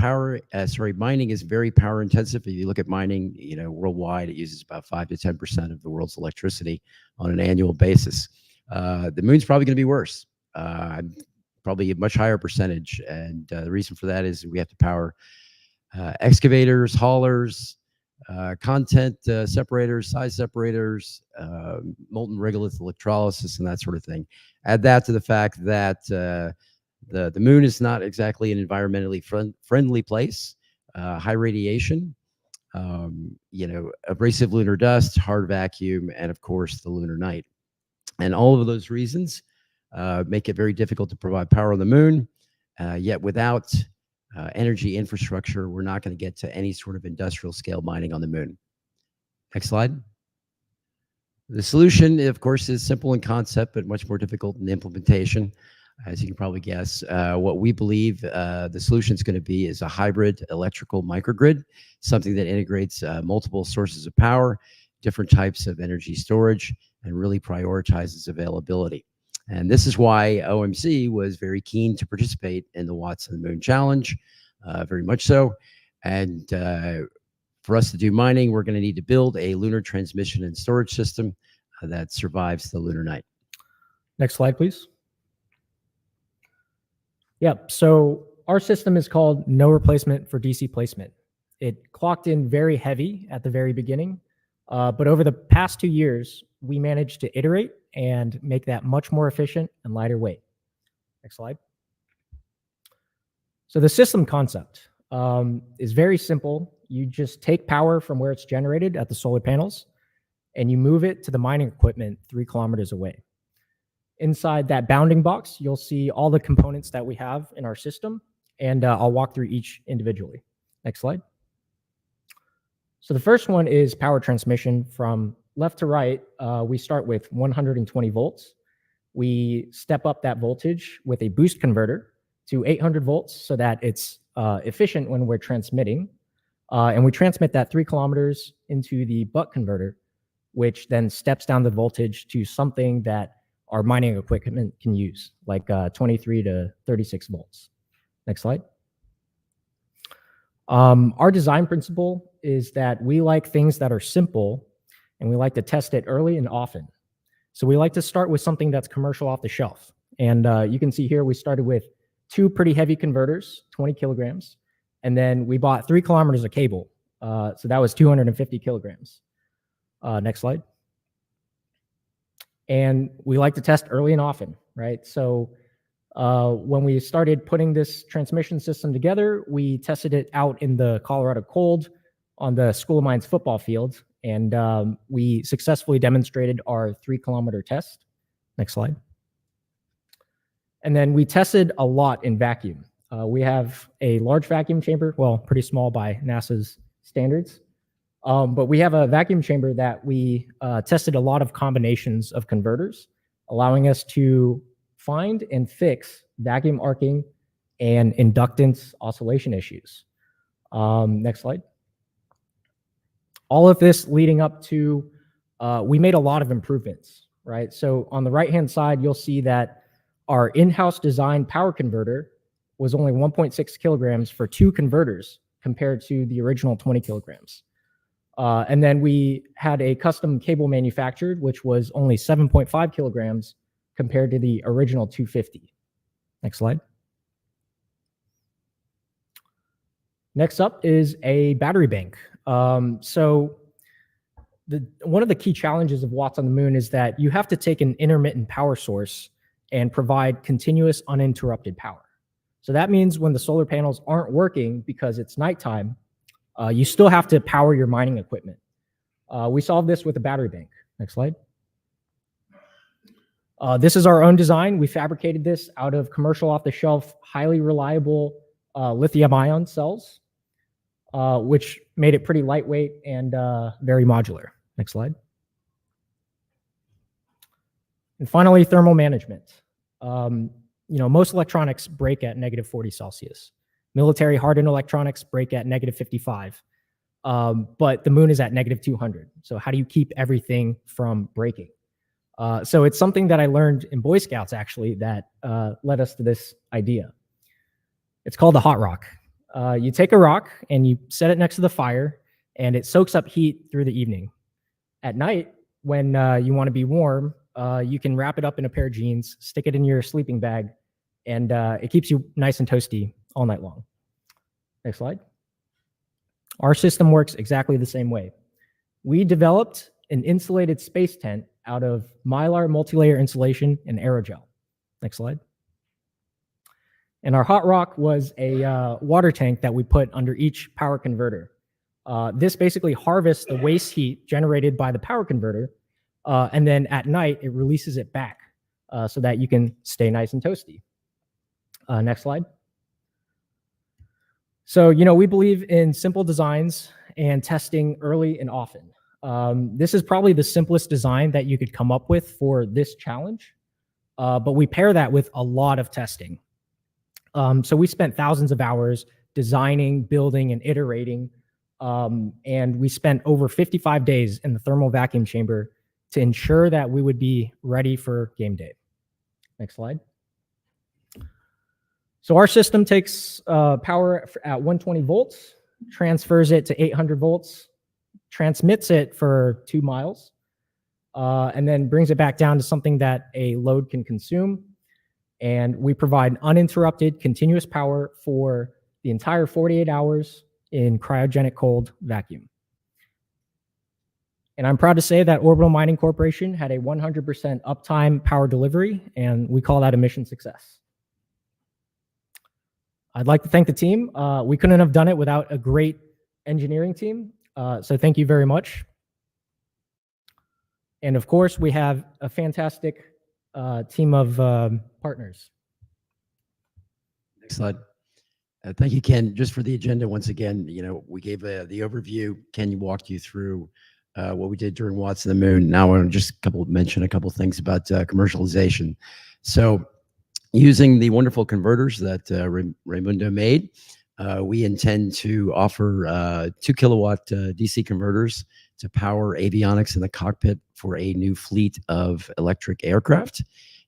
mining is very power intensive. If you look at mining, worldwide, it uses about 5 to 10% of the world's electricity on an annual basis. The moon's probably going to be worse, probably a much higher percentage. And the reason for that is we have to power excavators, haulers, content separators, size separators, molten regolith electrolysis, and that sort of thing. Add that to the fact that the moon is not exactly an environmentally friendly place. High radiation, abrasive lunar dust, hard vacuum, and of course the lunar night. And all of those reasons make it very difficult to provide power on the moon. Yet without energy infrastructure, we're not going to get to any sort of industrial scale mining on the moon. Next slide. The solution, of course, is simple in concept, but much more difficult in implementation. As you can probably guess, what we believe the solution is going to be is a hybrid electrical microgrid, something that integrates multiple sources of power, different types of energy storage, and really prioritizes availability. And this is why OMC was very keen to participate in the Watts on the Moon Challenge, very much so. And for us to do mining, we're going to need to build a lunar transmission and storage system that survives the lunar night. Next slide, please. Yep, so our system is called No Replacement for DC Placement. It clocked in very heavy at the very beginning, but over the past 2 years, we managed to iterate and make that much more efficient and lighter weight. Next slide. So the system concept is very simple. You just take power from where it's generated at the solar panels, and you move it to the mining equipment 3 kilometers away. Inside that bounding box, you'll see all the components that we have in our system, and I'll walk through each individually. Next slide. So the first one is power transmission. From left to right, we start with 120 volts. We step up that voltage with a boost converter to 800 volts so that it's efficient when we're transmitting. And we transmit that 3 kilometers into the buck converter, which then steps down the voltage to something that our mining equipment can use, like 23 to 36 volts. Next slide. Our design principle is that we like things that are simple, and we like to test it early and often. So we like to start with something that's commercial off the shelf. And you can see here we started with 2 pretty heavy converters, 20 kilograms, and then we bought 3 kilometers of cable. So that was 250 kilograms. Next slide. And we like to test early and often, right? So when we started putting this transmission system together, we tested it out in the Colorado cold on the School of Mines football field, and we successfully demonstrated our 3 kilometer test. Next slide. And then we tested a lot in vacuum. We have a large vacuum chamber, well, pretty small by NASA's standards. But we have a vacuum chamber that we tested a lot of combinations of converters, allowing us to find and fix vacuum arcing and inductance oscillation issues. Next slide. All of this leading up to, we made a lot of improvements, right? So on the right-hand side, you'll see that our in-house designed power converter was only 1.6 kilograms for 2 converters compared to the original 20 kilograms. And then we had a custom cable manufactured, which was only 7.5 kilograms compared to the original 250. Next slide. Next up is a battery bank. So one of the key challenges of Watts on the Moon is that you have to take an intermittent power source and provide continuous uninterrupted power. So that means when the solar panels aren't working because it's nighttime, you still have to power your mining equipment. We solved this with a battery bank. Next slide. This is our own design. We fabricated this out of commercial off-the-shelf, highly reliable lithium-ion cells, which made it pretty lightweight and very modular. Next slide. And finally, thermal management. Most electronics break at negative 40 Celsius. Military hardened electronics break at negative 55, but the moon is at negative 200. So how do you keep everything from breaking? So it's something that I learned in Boy Scouts, actually, that led us to this idea. It's called the hot rock. You take a rock and you set it next to the fire, and it soaks up heat through the evening. At night, when you want to be warm, you can wrap it up in a pair of jeans, stick it in your sleeping bag, and it keeps you nice and toasty all night long. Next slide. Our system works exactly the same way. We developed an insulated space tent out of Mylar multi-layer insulation and aerogel. Next slide. And our hot rock was a water tank that we put under each power converter. This basically harvests the waste heat generated by the power converter, and then at night it releases it back so that you can stay nice and toasty. Next slide. So, we believe in simple designs and testing early and often. This is probably the simplest design that you could come up with for this challenge, but we pair that with a lot of testing. So we spent thousands of hours designing, building, and iterating, and we spent over 55 days in the thermal vacuum chamber to ensure that we would be ready for game day. Next slide. So our system takes power at 120 volts, transfers it to 800 volts, transmits it for 2 miles, and then brings it back down to something that a load can consume. And we provide uninterrupted continuous power for the entire 48 hours in cryogenic cold vacuum. And I'm proud to say that Orbital Mining Corporation had a 100% uptime power delivery, and we call that a mission success. I'd like to thank the team. We couldn't have done it without a great engineering team, so thank you very much. And of course, we have a fantastic team of partners. Next slide. Thank you, Ken. Just for the agenda, once again, we gave the overview. Ken walked you through what we did during Watts of the Moon. Now I want to just mention a couple of things about commercialization. So using the wonderful converters that Raimundo made, we intend to offer 2 kilowatt DC converters to power avionics in the cockpit for a new fleet of electric aircraft.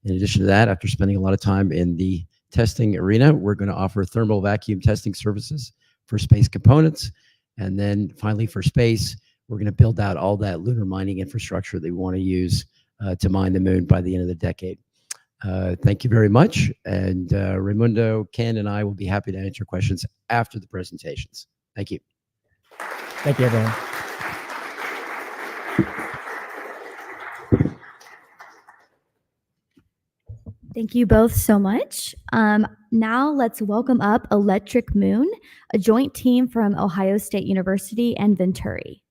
In addition to that, after spending a lot of time in the testing arena, we're going to offer thermal vacuum testing services for space components. And then finally, for space, we're going to build out all that lunar mining infrastructure that we want to use to mine the moon by the end of the decade. Thank you very much. And Raimundo, Ken, and I will be happy to answer questions after the presentations. Thank you. Thank you, everyone. Thank you both so much. Now let's welcome up Electric Moon, a joint team from Ohio State University and Venturi.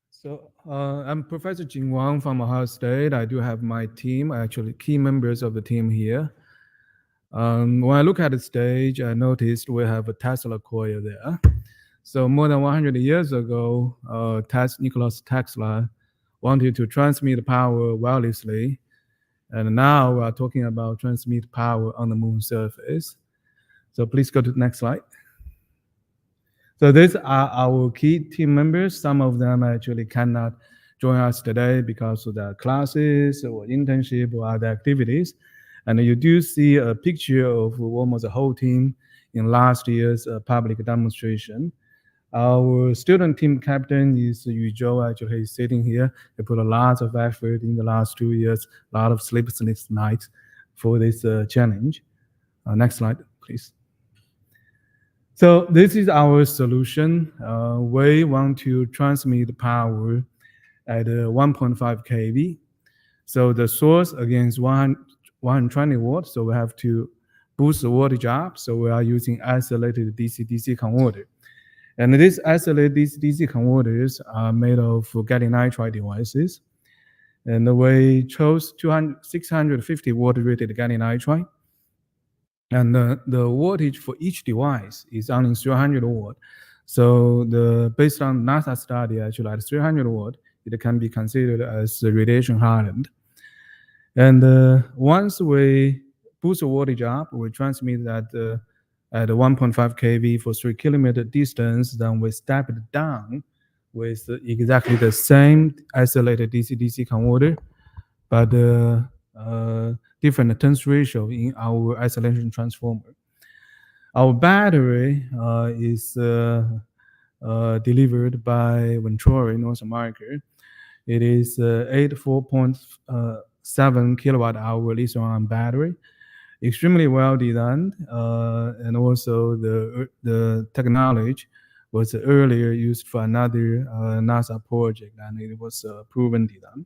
So I'm Professor Jing Wang from Ohio State. I do have my team, actually key members of the team here. When I look at the stage, I noticed we have a Tesla coil there. So more than 100 years ago, Nicholas Tesla wanted to transmit power wirelessly. And now we are talking about transmit power on the moon surface. So please go to the next slide. So these are our key team members. Some of them actually cannot join us today because of their classes or internship or other activities. And you do see a picture of almost the whole team in last year's public demonstration. Our student team captain is Yu Zhou. Actually, he's sitting here. He put a lot of effort in the last 2 years, a lot of sleepless nights for this challenge. Next slide, please. So this is our solution. We want to transmit power at 1.5 kV. So the source against 120 watts. So we have to boost the voltage up. So we are using isolated DC-DC converter. And these isolated DC-DC converters are made of gallium nitride devices. And we chose 650 watt rated gallium nitride. And the voltage for each device is only 300 watt. So based on NASA study, actually at 300 watt, it can be considered as radiation hardened. And once we boost the voltage up, we transmit that at 1.5 kV for 3 kilometer distance. Then we step it down with exactly the same isolated DC-DC converter, but different turns ratio in our isolation transformer. Our battery is delivered by Venturi, North America. It is 84.7 kilowatt hour lithium-ion battery, extremely well designed, and also the technology was earlier used for another NASA project, and it was a proven design.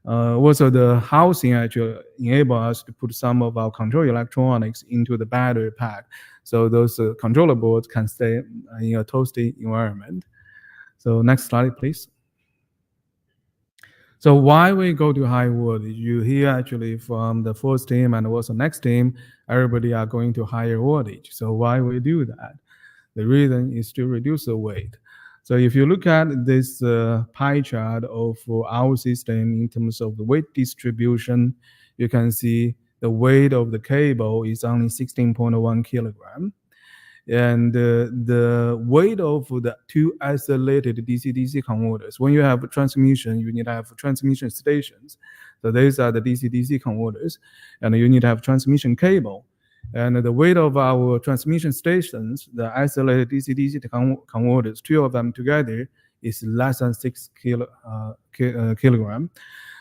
Also, the housing actually enable us to put some of our control electronics into the battery pack, so those controller boards can stay in a toasty environment. So next slide, please. So why we go to high voltage? You hear actually from the first team and also next team, everybody are going to higher voltage. So why we do that? The reason is to reduce the weight. So if you look at this pie chart of our system in terms of the weight distribution, you can see the weight of the cable is only 16.1 kilogram. And the weight of the two isolated DC-DC converters. When you have a transmission, you need to have transmission stations. So these are the DC-DC converters, and you need to have transmission cable. And the weight of our transmission stations, the isolated DC-DC converters, two of them together is less than 6 kilogram.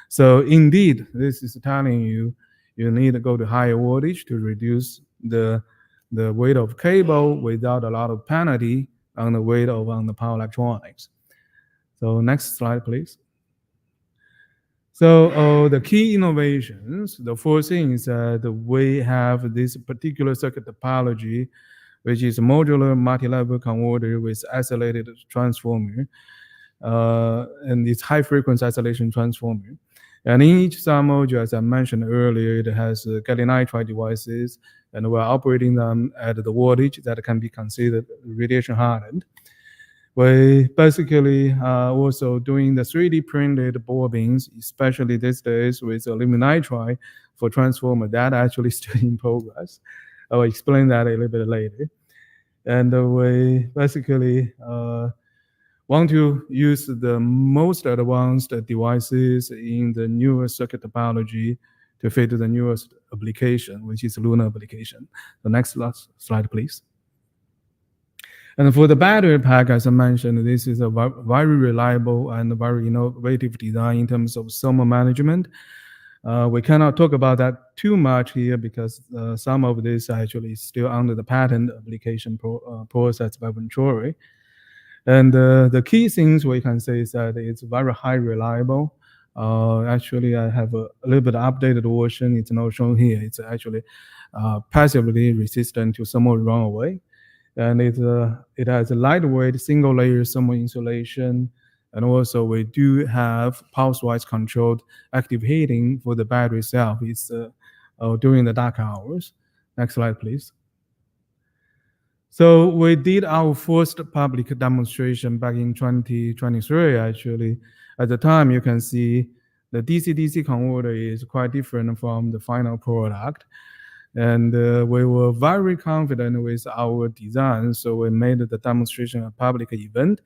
So indeed, this is telling you need to go to higher voltage to reduce the weight of cable without a lot of penalty on the weight of on the power electronics. So next slide, please. So the key innovations, the first thing is that we have this particular circuit topology, which is a modular multi-level converter with isolated transformer, and it's high frequency isolation transformer. And in each submodule, as I mentioned earlier, it has gallium nitride devices, and we're operating them at the voltage that can be considered radiation hardened. We basically also doing the 3D printed ball beams, especially these days with aluminum nitride for transformer. That actually still in progress. I will explain that a little bit later. And we basically want to use the most advanced devices in the newest circuit topology to fit the newest application, which is lunar application. The next slide, please. And for the battery pack, as I mentioned, this is a very reliable and very innovative design in terms of thermal management. We cannot talk about that too much here because some of this actually is still under the patent application process by Venturi. And the key things we can say is that it's very high reliable. Actually, I have a little bit updated version. It's not shown here. It's actually passively resistant to thermal runaway. And it has a lightweight single layer thermal insulation. And also we do have pulse-wise controlled active heating for the battery itself. It's during the dark hours. Next slide, please. So we did our first public demonstration back in 2023, actually. At the time, you can see the DC-DC converter is quite different from the final product. And we were very confident with our design, so we made the demonstration a public event.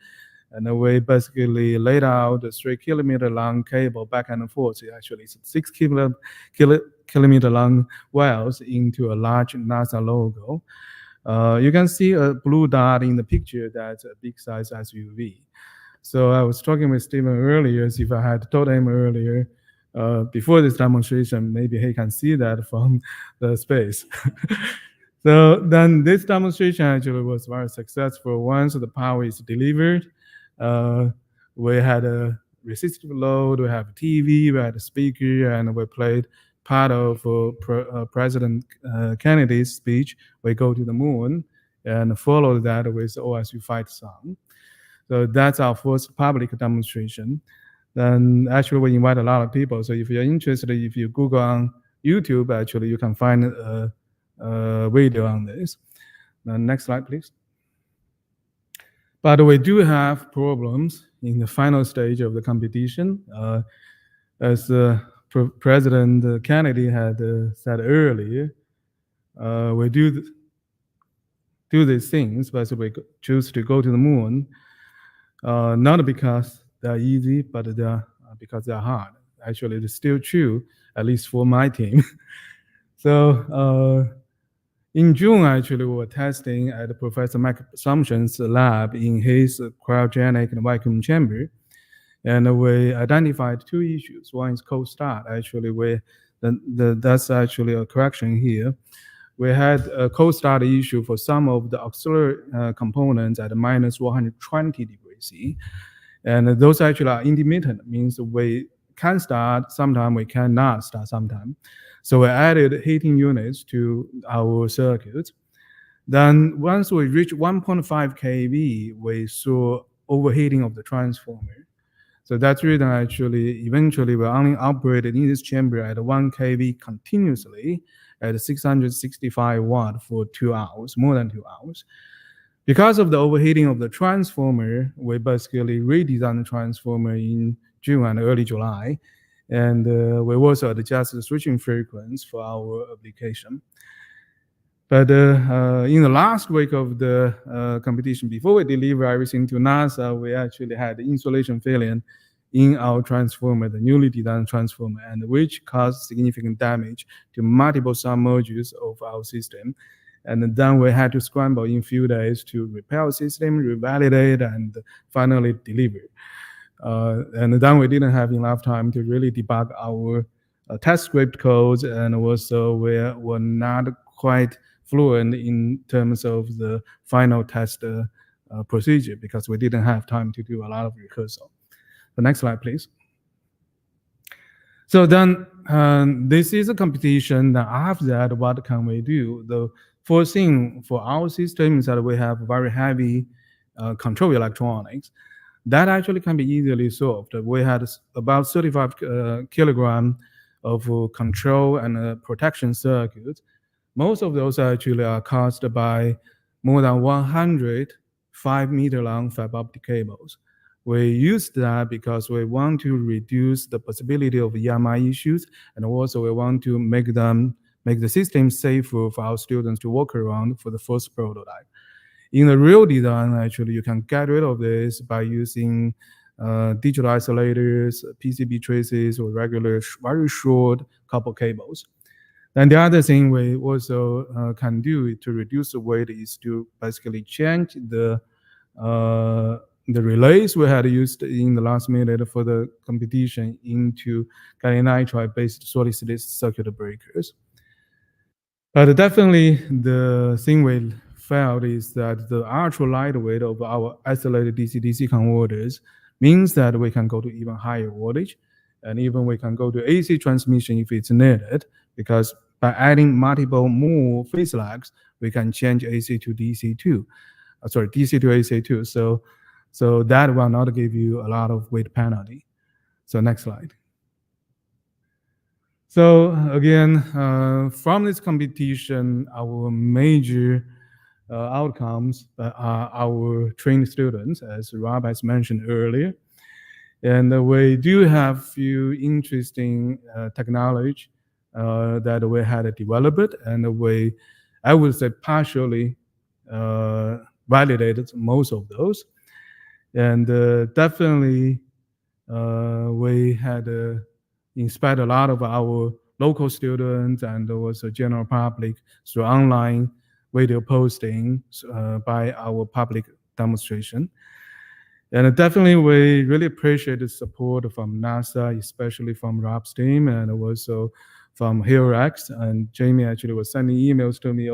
And we basically laid out a 3 kilometer long cable back and forth. Actually, it's 6 kilometer long wires into a large NASA logo. You can see a blue dot in the picture that's a big size SUV. So I was talking with Stephen earlier, if I had told him earlier, before this demonstration, maybe he can see that from the space. So then this demonstration actually was very successful. Once the power is delivered, we had a resistive load, we have a TV, we had a speaker, and we played part of President Kennedy's speech. We go to the moon and follow that with OSU fight song. So that's our first public demonstration. Then actually we invite a lot of people. So if you're interested, if you Google on YouTube, actually you can find a video on this. The next slide, please. But we do have problems in the final stage of the competition. As President Kennedy had said earlier, we do do these things, but we choose to go to the moon, not because they're easy, but because they're hard. Actually, it's still true, at least for my team. So in June, actually, we were testing at Professor Mike Assumption's lab in his cryogenic and vacuum chamber. And we identified two issues. One is cold start. Actually, that's actually a correction here. We had a cold start issue for some of the auxiliary components at minus 120 degrees C. And those actually are intermittent, means we can start sometime, we cannot start sometime. So we added heating units to our circuits. Then once we reached 1.5 kV, we saw overheating of the transformer. So that's the reason actually eventually we only operated in this chamber at 1 kV continuously at 665 watt for 2 hours, more than 2 hours. Because of the overheating of the transformer, we basically redesigned the transformer in June and early July. And we also adjusted the switching frequency for our application. But in the last week of the competition, before we deliver everything to NASA, we actually had insulation failure in our transformer, the newly designed transformer, and which caused significant damage to multiple submodules of our system. And then we had to scramble in a few days to repair our system, revalidate, and finally deliver. And then we didn't have enough time to really debug our test script codes, and also we were not quite fluent in terms of the final test procedure because we didn't have time to do a lot of rehearsal. The next slide, please. So then this is a competition. Then after that, what can we do? The first thing for our system is that we have very heavy control electronics. That actually can be easily solved. We had about 35 kilograms of control and protection circuits. Most of those actually are caused by more than 100 5-meter long fiber optic cables. We use that because we want to reduce the possibility of EMI issues, and also we want to make the system safer for our students to walk around for the first prototype. In the real design, actually, you can get rid of this by using digital isolators, PCB traces, or regular very short copper cables. And the other thing we also can do to reduce the weight is to basically change the relays we had used in the last minute for the competition into gallium nitride-based solid-state circuit breakers. But definitely the thing we found is that the ultra lightweight of our isolated DC-DC converters means that we can go to even higher voltage, and even we can go to AC transmission if it's needed, because by adding multiple more phase lags, we can change AC to DC too. DC to AC too. So that will not give you a lot of weight penalty. So next slide. So again, from this competition, our major outcomes are our trained students, as Rob has mentioned earlier. And we do have few interesting technology that we had developed, and I would say partially validated most of those. And definitely we had inspired a lot of our local students and also general public through online video posting by our public demonstration. And definitely we really appreciate the support from NASA, especially from Rob's team, and also from HeroX. And Jamie actually was sending emails to me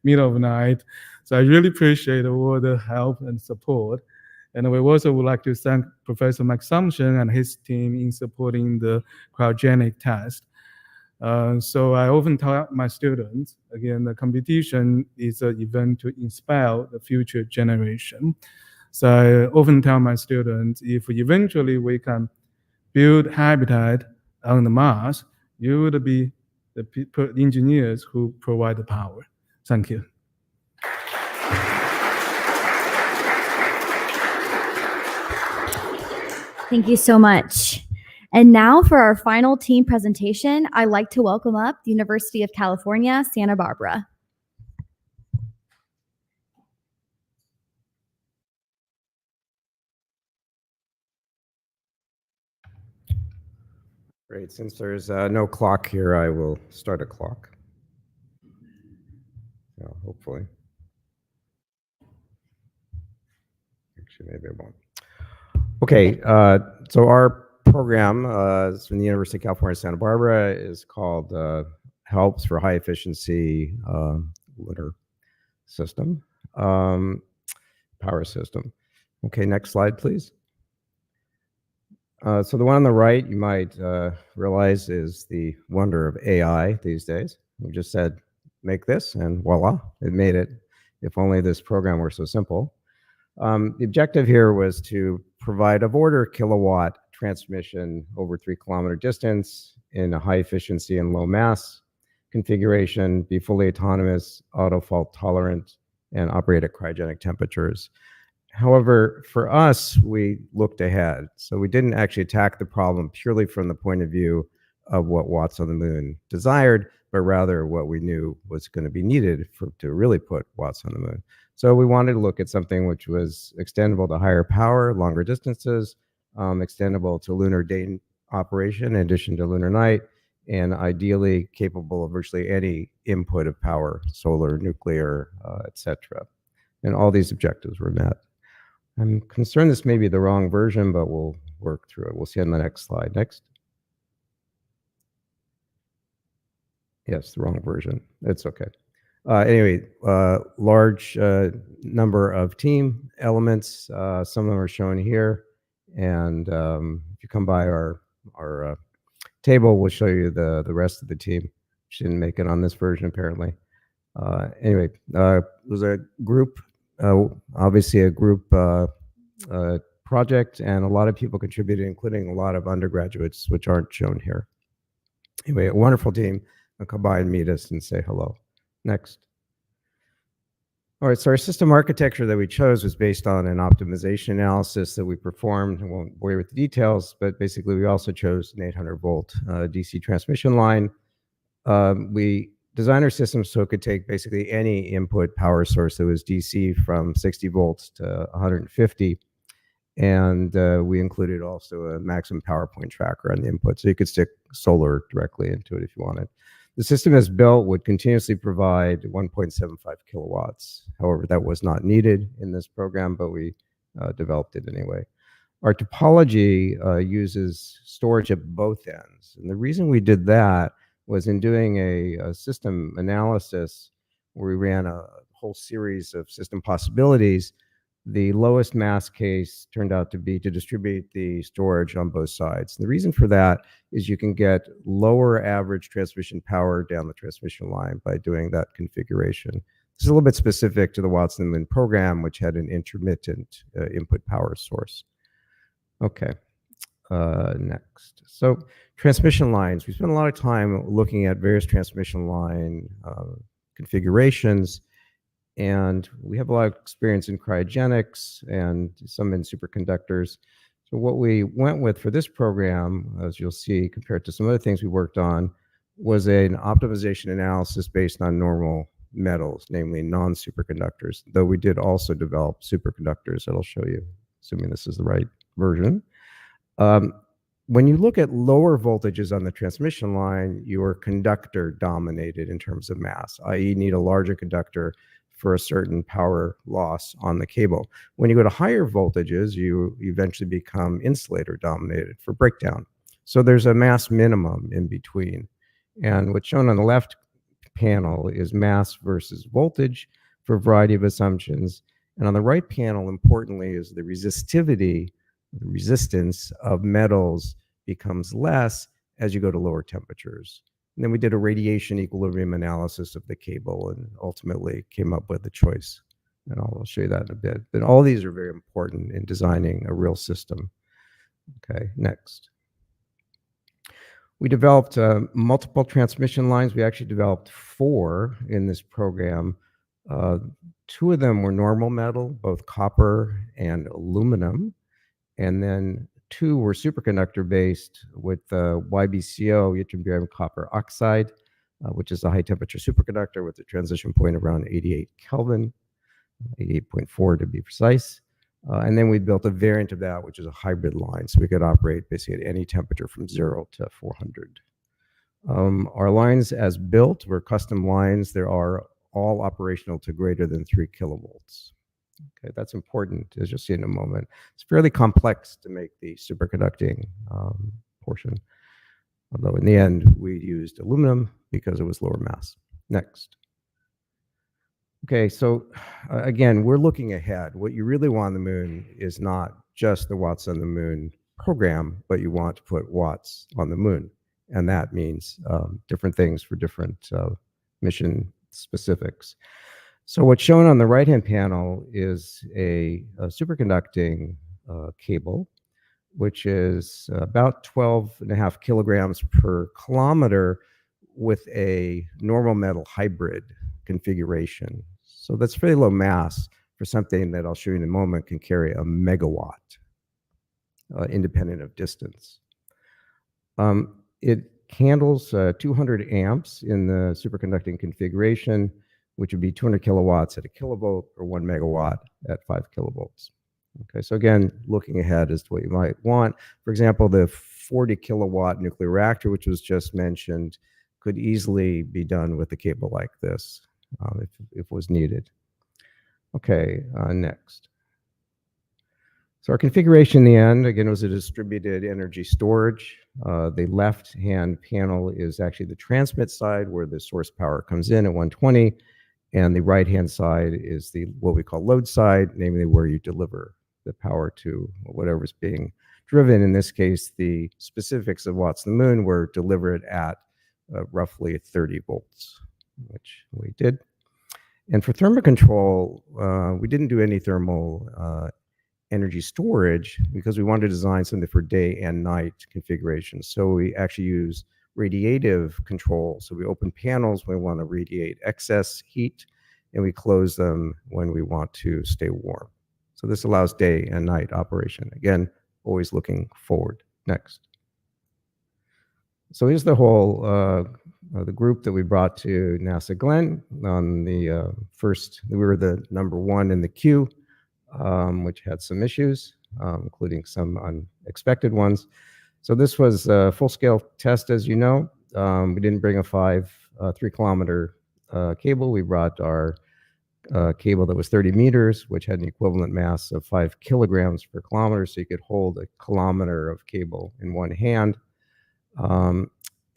middle of the night. So I really appreciate all the help and support. And we also would like to thank Professor Mike Assumption and his team in supporting the cryogenic test. So I often tell my students, again, the competition is an event to inspire the future generation. So I often tell my students, if eventually we can build habitat on the Mars, you would be the engineers who provide the power. Thank you. Thank you so much. And now for our final team presentation, I'd like to welcome up the University of California, Santa Barbara. Great. Since there's no clock here, I will start a clock. So hopefully. Actually, maybe I won't. Okay. So our program is from the University of California, Santa Barbara is called Helps for High Efficiency Lunar System, Power System. Okay, next slide, please. So the one on the right, you might realize, is the wonder of AI these days. We just said, make this, and voila, it made it. If only this program were so simple. The objective here was to provide a order kilowatt transmission over 3-kilometer distance in a high efficiency and low mass configuration, be fully autonomous, auto fault tolerant, and operate at cryogenic temperatures. However, for us, we looked ahead. So we didn't actually attack the problem purely from the point of view of what Watts on the Moon desired, but rather what we knew was going to be needed to really put Watts on the Moon. So we wanted to look at something which was extendable to higher power, longer distances, extendable to lunar day operation in addition to lunar night, and ideally capable of virtually any input of power, solar, nuclear, etc. And all these objectives were met. I'm concerned this may be the wrong version, but we'll work through it. We'll see on the next slide. Next. Yes, the wrong version. It's okay. Anyway, large number of team elements. Some of them are shown here. And if you come by our table, we'll show you the rest of the team, which didn't make it on this version, apparently. Anyway, it was a group, obviously a group project, and a lot of people contributed, including a lot of undergraduates, which aren't shown here. Anyway, a wonderful team. They'll come by and meet us and say hello. Next. All right, so our system architecture that we chose was based on an optimization analysis that we performed. I won't bore you with the details, but basically we also chose an 800-volt DC transmission line. We designed our system so it could take basically any input power source that was DC from 60 volts to 150. And we included also a maximum power point tracker on the input, so you could stick solar directly into it if you wanted. The system as built would continuously provide 1.75 kilowatts. However, that was not needed in this program, but we developed it anyway. Our topology uses storage at both ends. And the reason we did that was in doing a system analysis where we ran a whole series of system possibilities. The lowest mass case turned out to be to distribute the storage on both sides. And the reason for that is you can get lower average transmission power down the transmission line by doing that configuration. This is a little bit specific to the Watts on the Moon program, which had an intermittent input power source. Okay, next. So transmission lines. We spent a lot of time looking at various transmission line configurations. And we have a lot of experience in cryogenics and some in superconductors. So what we went with for this program, as you'll see, compared to some other things we worked on, was an optimization analysis based on normal metals, namely non-superconductors, though we did also develop superconductors that I'll show you, assuming this is the right version. When you look at lower voltages on the transmission line, you are conductor dominated in terms of mass, i.e. you need a larger conductor for a certain power loss on the cable. When you go to higher voltages, you eventually become insulator dominated for breakdown. So there's a mass minimum in between. And what's shown on the left panel is mass versus voltage for a variety of assumptions. And on the right panel, importantly, is the resistivity, the resistance of metals becomes less as you go to lower temperatures. And then we did a radiation equilibrium analysis of the cable and ultimately came up with a choice. And I'll show you that in a bit. But all these are very important in designing a real system. Okay, next. We developed multiple transmission lines. We actually developed 4 in this program. 2 of them were normal metal, both copper and aluminum. And then 2 were superconductor based with YBCO, yttrium copper oxide, which is a high temperature superconductor with a transition point around 88 Kelvin, 88.4 to be precise. And then we built a variant of that, which is a hybrid line. So we could operate basically at any temperature from 0 to 400. Our lines as built were custom lines. They are all operational to greater than 3 kilovolts. Okay, that's important, as you'll see in a moment. It's fairly complex to make the superconducting portion, although in the end, we used aluminum because it was lower mass. Next. Okay, so again, we're looking ahead. What you really want on the moon is not just the Watts on the Moon program, but you want to put Watts on the moon. And that means different things for different mission specifics. So what's shown on the right-hand panel is a superconducting cable, which is about 12.5 kilograms per kilometer with a normal metal hybrid configuration. So that's very low mass for something that I'll show you in a moment can carry a megawatt, independent of distance. It handles 200 amps in the superconducting configuration, which would be 200 kilowatts at a kilovolt or 1 megawatt at 5 kilovolts. Okay, so again, looking ahead as to what you might want. For example, the 40 kilowatt nuclear reactor, which was just mentioned, could easily be done with a cable like this if was needed. Okay, next. So our configuration in the end, again, was a distributed energy storage. The left-hand panel is actually the transmit side where the source power comes in at 120, and the right-hand side is the what we call load side, namely where you deliver the power to whatever's being driven. In this case, the specifics of Watts on the Moon were delivered at roughly 30 volts, which we did. And for thermal control, we didn't do any thermal energy storage because we wanted to design something for day and night configuration. So we actually use radiative control. So we open panels when we want to radiate excess heat, and we close them when we want to stay warm. So this allows day and night operation. Again, always looking forward. Next. So here's the whole the group that we brought to NASA Glenn on the first. We were the number 1 in the queue, which had some issues, including some unexpected ones. So this was a full-scale test, as you know. We didn't bring a 3-kilometer cable. We brought our cable that was 30 meters, which had an equivalent mass of 5 kilograms per kilometer, so you could hold a kilometer of cable in one hand.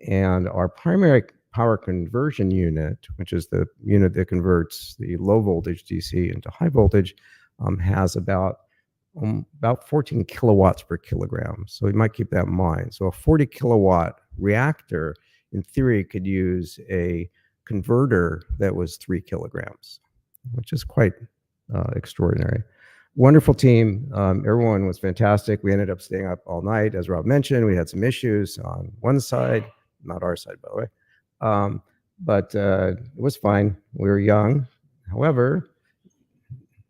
And our primary power conversion unit, which is the unit that converts the low voltage DC into high voltage, has about 14 kilowatts per kilogram. So we might keep that in mind. So a 40 kilowatt reactor, in theory, could use a converter that was 3 kilograms, which is quite extraordinary. Wonderful team. Everyone was fantastic. We ended up staying up all night. As Rob mentioned, we had some issues on one side, not our side, by the way. But it was fine. We were young. However,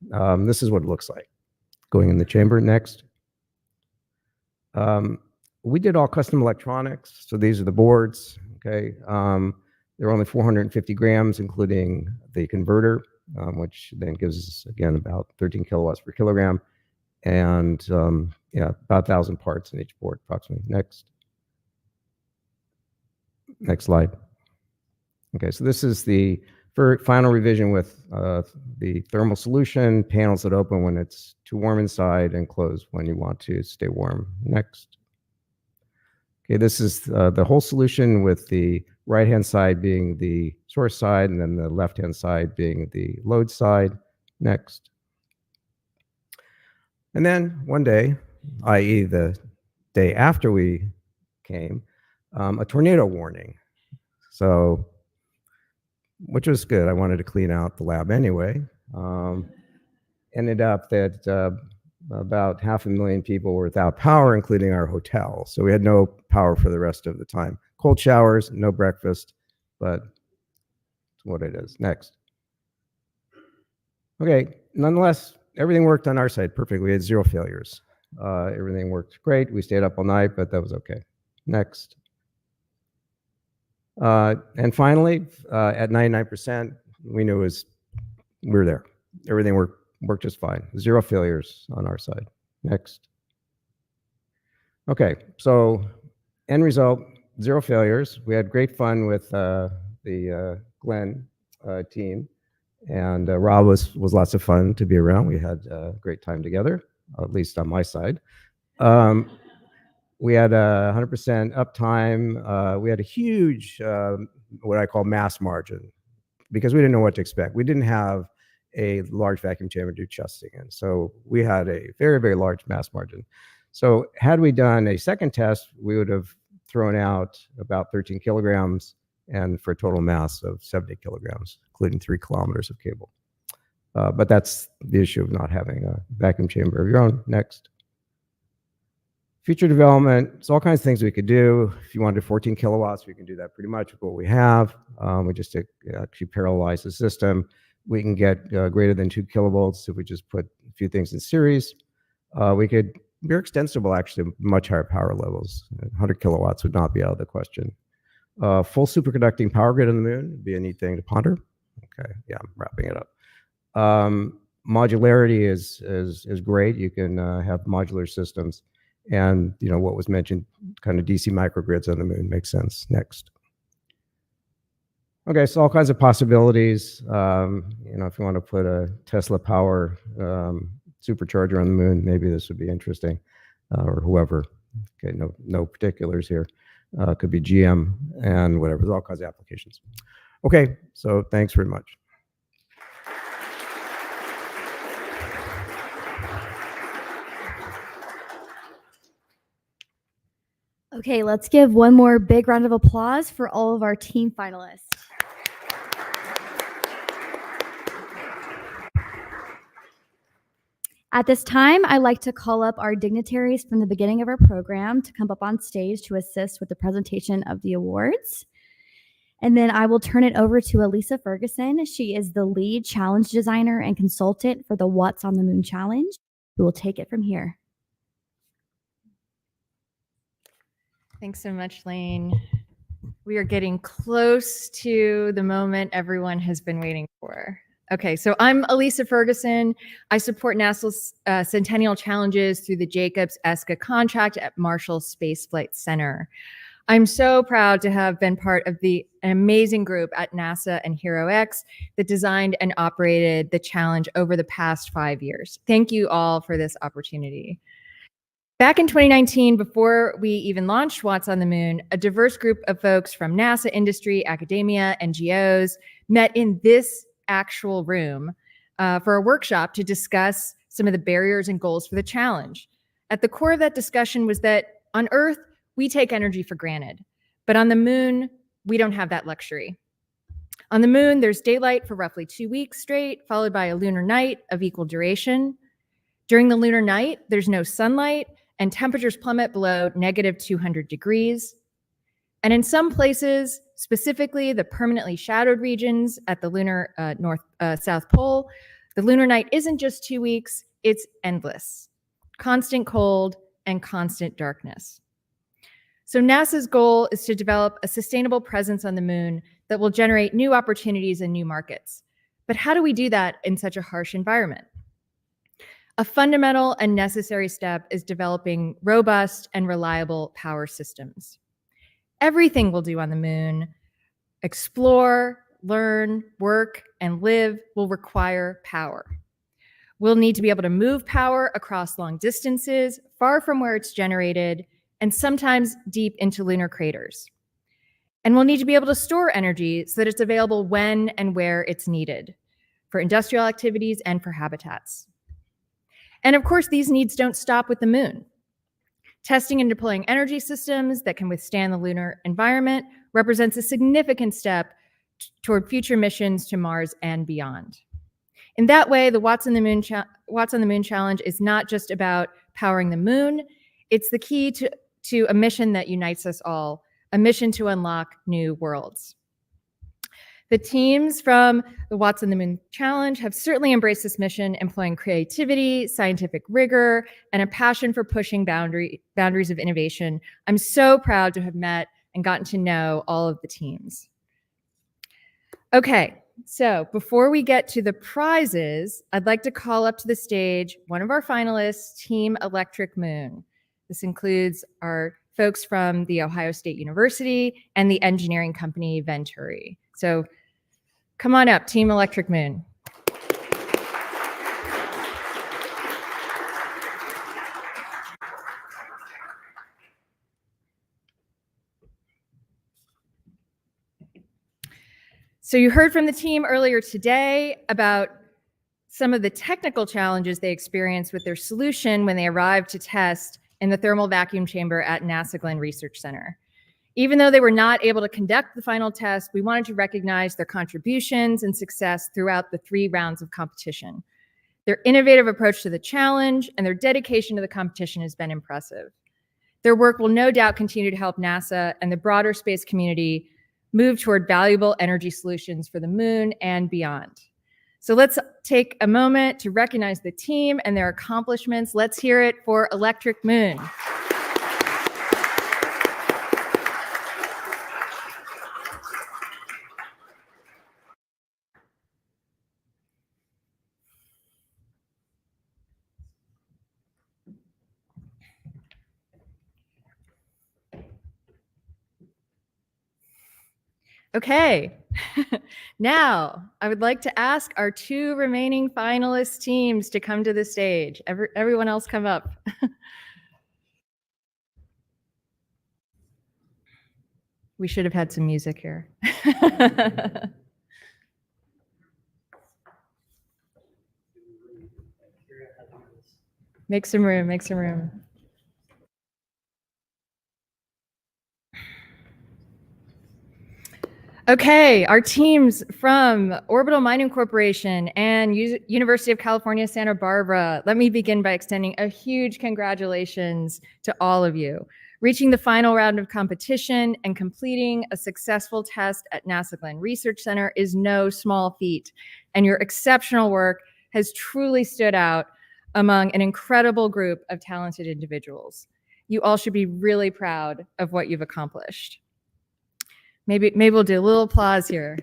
this is what it looks like. Going in the chamber next. We did all custom electronics. So these are the boards. Okay. They're only 450 grams, including the converter, which then gives us, again, about 13 kilowatts per kilogram. And yeah, about 1,000 parts in each board, approximately. Next slide. Okay, so this is the final revision with the thermal solution, panels that open when it's too warm inside and close when you want to stay warm. Next. Okay, this is the whole solution with the right-hand side being the source side and then the left-hand side being the load side. Next. And then one day, i.e. the day after we came, a tornado warning. So, which was good. I wanted to clean out the lab anyway. Ended up that about 500,000 people were without power, including our hotel. So we had no power for the rest of the time. Cold showers, no breakfast, but it's what it is. Next. Okay, nonetheless, everything worked on our side perfectly. We had 0 failures. Everything worked great. We stayed up all night, but that was okay. Next. And finally, at 99%, we knew we were there. Everything worked worked just fine. 0 failures on our side. Next. Okay, so end result, 0 failures. We had great fun with the Glenn team, and Rob was lots of fun to be around. We had a great time together, at least on my side. We had 100% uptime. We had a huge, what I call mass margin, because we didn't know what to expect. We didn't have a large vacuum chamber to do testing in. So we had a very, very large mass margin. So had we done a second test, we would have thrown out about 13 kilograms and for a total mass of 70 kilograms, including 3 kilometers of cable. But that's the issue of not having a vacuum chamber of your own. Next. Future development, it's all kinds of things we could do. If you wanted 14 kilowatts, we can do that pretty much with what we have. We just actually parallelize the system. We can get greater than 2 kilovolts if we just put a few things in series. We're extensible, actually, much higher power levels. 100 kilowatts would not be out of the question. Full superconducting power grid on the moon would be a neat thing to ponder. Okay, yeah, I'm wrapping it up. Modularity is great. You can have modular systems. And what was mentioned, kind of DC microgrids on the moon makes sense. Next. Okay, so all kinds of possibilities. If you want to put a Tesla power supercharger on the moon, maybe this would be interesting, or whoever. Okay, no particulars here. Could be GM and whatever. There's all kinds of applications. Okay, so thanks very much. Okay, let's give one more big round of applause for all of our team finalists. At this time, I'd like to call up our dignitaries from the beginning of our program to come up on stage to assist with the presentation of the awards. And then I will turn it over to Elisa Ferguson. She is the lead challenge designer and consultant for the What's on the Moon Challenge, who will take it from here. Thanks so much, Lane. We are getting close to the moment everyone has been waiting for. Okay, so I'm Elisa Ferguson. I support NASA's Centennial Challenges through the Jacobs ESCA contract at Marshall Space Flight Center. I'm so proud to have been part of an amazing group at NASA and HeroX that designed and operated the challenge over the past 5 years. Thank you all for this opportunity. Back in 2019, before we even launched What's on the Moon, a diverse group of folks from NASA, industry, academia, NGOs met in this actual room for a workshop to discuss some of the barriers and goals for the challenge. At the core of that discussion was that on Earth, we take energy for granted, but on the moon, we don't have that luxury. On the moon, there's daylight for roughly 2 weeks straight, followed by a lunar night of equal duration. During the lunar night, there's no sunlight, and temperatures plummet below negative 200 degrees. And in some places, specifically the permanently shadowed regions at the lunar South Pole, the lunar night isn't just 2 weeks, it's endless. Constant cold and constant darkness. So NASA's goal is to develop a sustainable presence on the moon that will generate new opportunities and new markets. But how do we do that in such a harsh environment? A fundamental and necessary step is developing robust and reliable power systems. Everything we'll do on the moon, explore, learn, work, and live will require power. We'll need to be able to move power across long distances, far from where it's generated, and sometimes deep into lunar craters. And we'll need to be able to store energy so that it's available when and where it's needed for industrial activities and for habitats. And of course, these needs don't stop with the moon. Testing and deploying energy systems that can withstand the lunar environment represents a significant step toward future missions to Mars and beyond. In that way, the What's on the Moon Challenge is not just about powering the moon, it's the key to a mission that unites us all, a mission to unlock new worlds. The teams from the What's on the Moon Challenge have certainly embraced this mission, employing creativity, scientific rigor, and a passion for pushing boundaries of innovation. I'm so proud to have met and gotten to know all of the teams. Okay, So before we get to the prizes, I'd like to call up to the stage one of our finalists, Team Electric Moon. This includes our folks from The Ohio State University and the engineering company Venturi. So come on up, Team Electric Moon. So you heard from the team earlier today about some of the technical challenges they experienced with their solution when they arrived to test in the thermal vacuum chamber at NASA Glenn Research Center. Even though they were not able to conduct the final test, we wanted to recognize their contributions and success throughout the 3 rounds of competition. Their innovative approach to the challenge and their dedication to the competition has been impressive. Their work will no doubt continue to help NASA and the broader space community move toward valuable energy solutions for the moon and beyond. So let's take a moment to recognize the team and their accomplishments. Let's hear it for Electric Moon. Okay, now I would like to ask our 2 remaining finalist teams to come to the stage. Everyone else come up. We should have had some music here. Make some room, make some room. Okay, our teams from Orbital Mining Corporation and University of California, Santa Barbara. Let me begin by extending a huge congratulations to all of you. Reaching the final round of competition and completing a successful test at NASA Glenn Research Center is no small feat, and your exceptional work has truly stood out among an incredible group of talented individuals. You all should be really proud of what you've accomplished. Maybe we'll do a little applause here.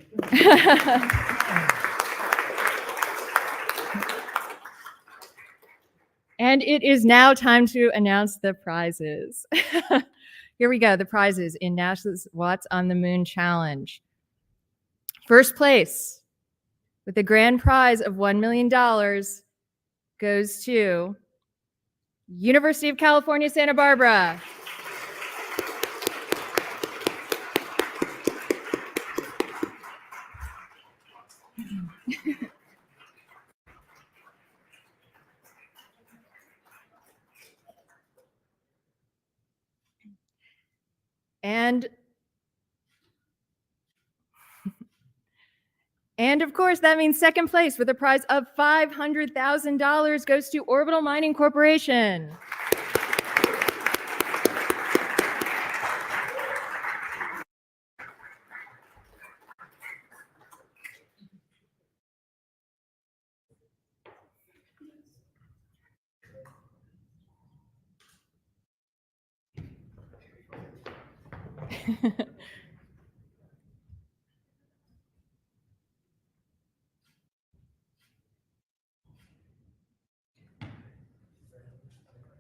And it is now time to announce the prizes. Here we go, the prizes in NASA's Watts on the Moon Challenge. First place with the grand prize of $1 million goes to University of California, Santa Barbara. And of course, that means second place with a prize of $500,000 goes to Orbital Mining Corporation.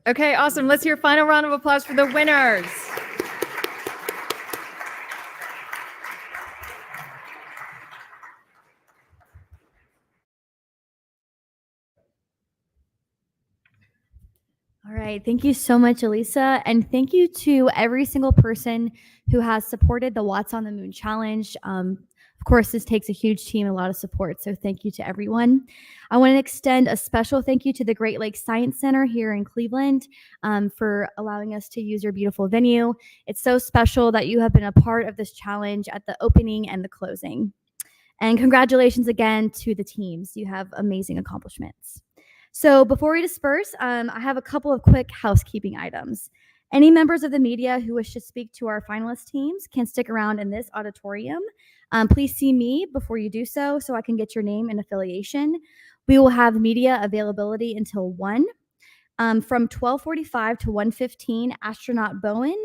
Okay, awesome. Let's hear a final round of applause for the winners. All right. Thank you so much, Elisa. And thank you to every single person who has supported the Watts on the Moon Challenge. Of course, this takes a huge team, a lot of support. So thank you to everyone. I want to extend a special thank you to the Great Lakes Science Center here in Cleveland for allowing us to use your beautiful venue. It's so special that you have been a part of this challenge at the opening and the closing. And congratulations again to the teams. You have amazing accomplishments. So before we disperse, I have a couple of quick housekeeping items. Any members of the media who wish to speak to our finalist teams can stick around in this auditorium. Please see me before you do so I can get your name and affiliation. We will have media availability until 1. From 12:45 to 1:15, Astronaut Bowen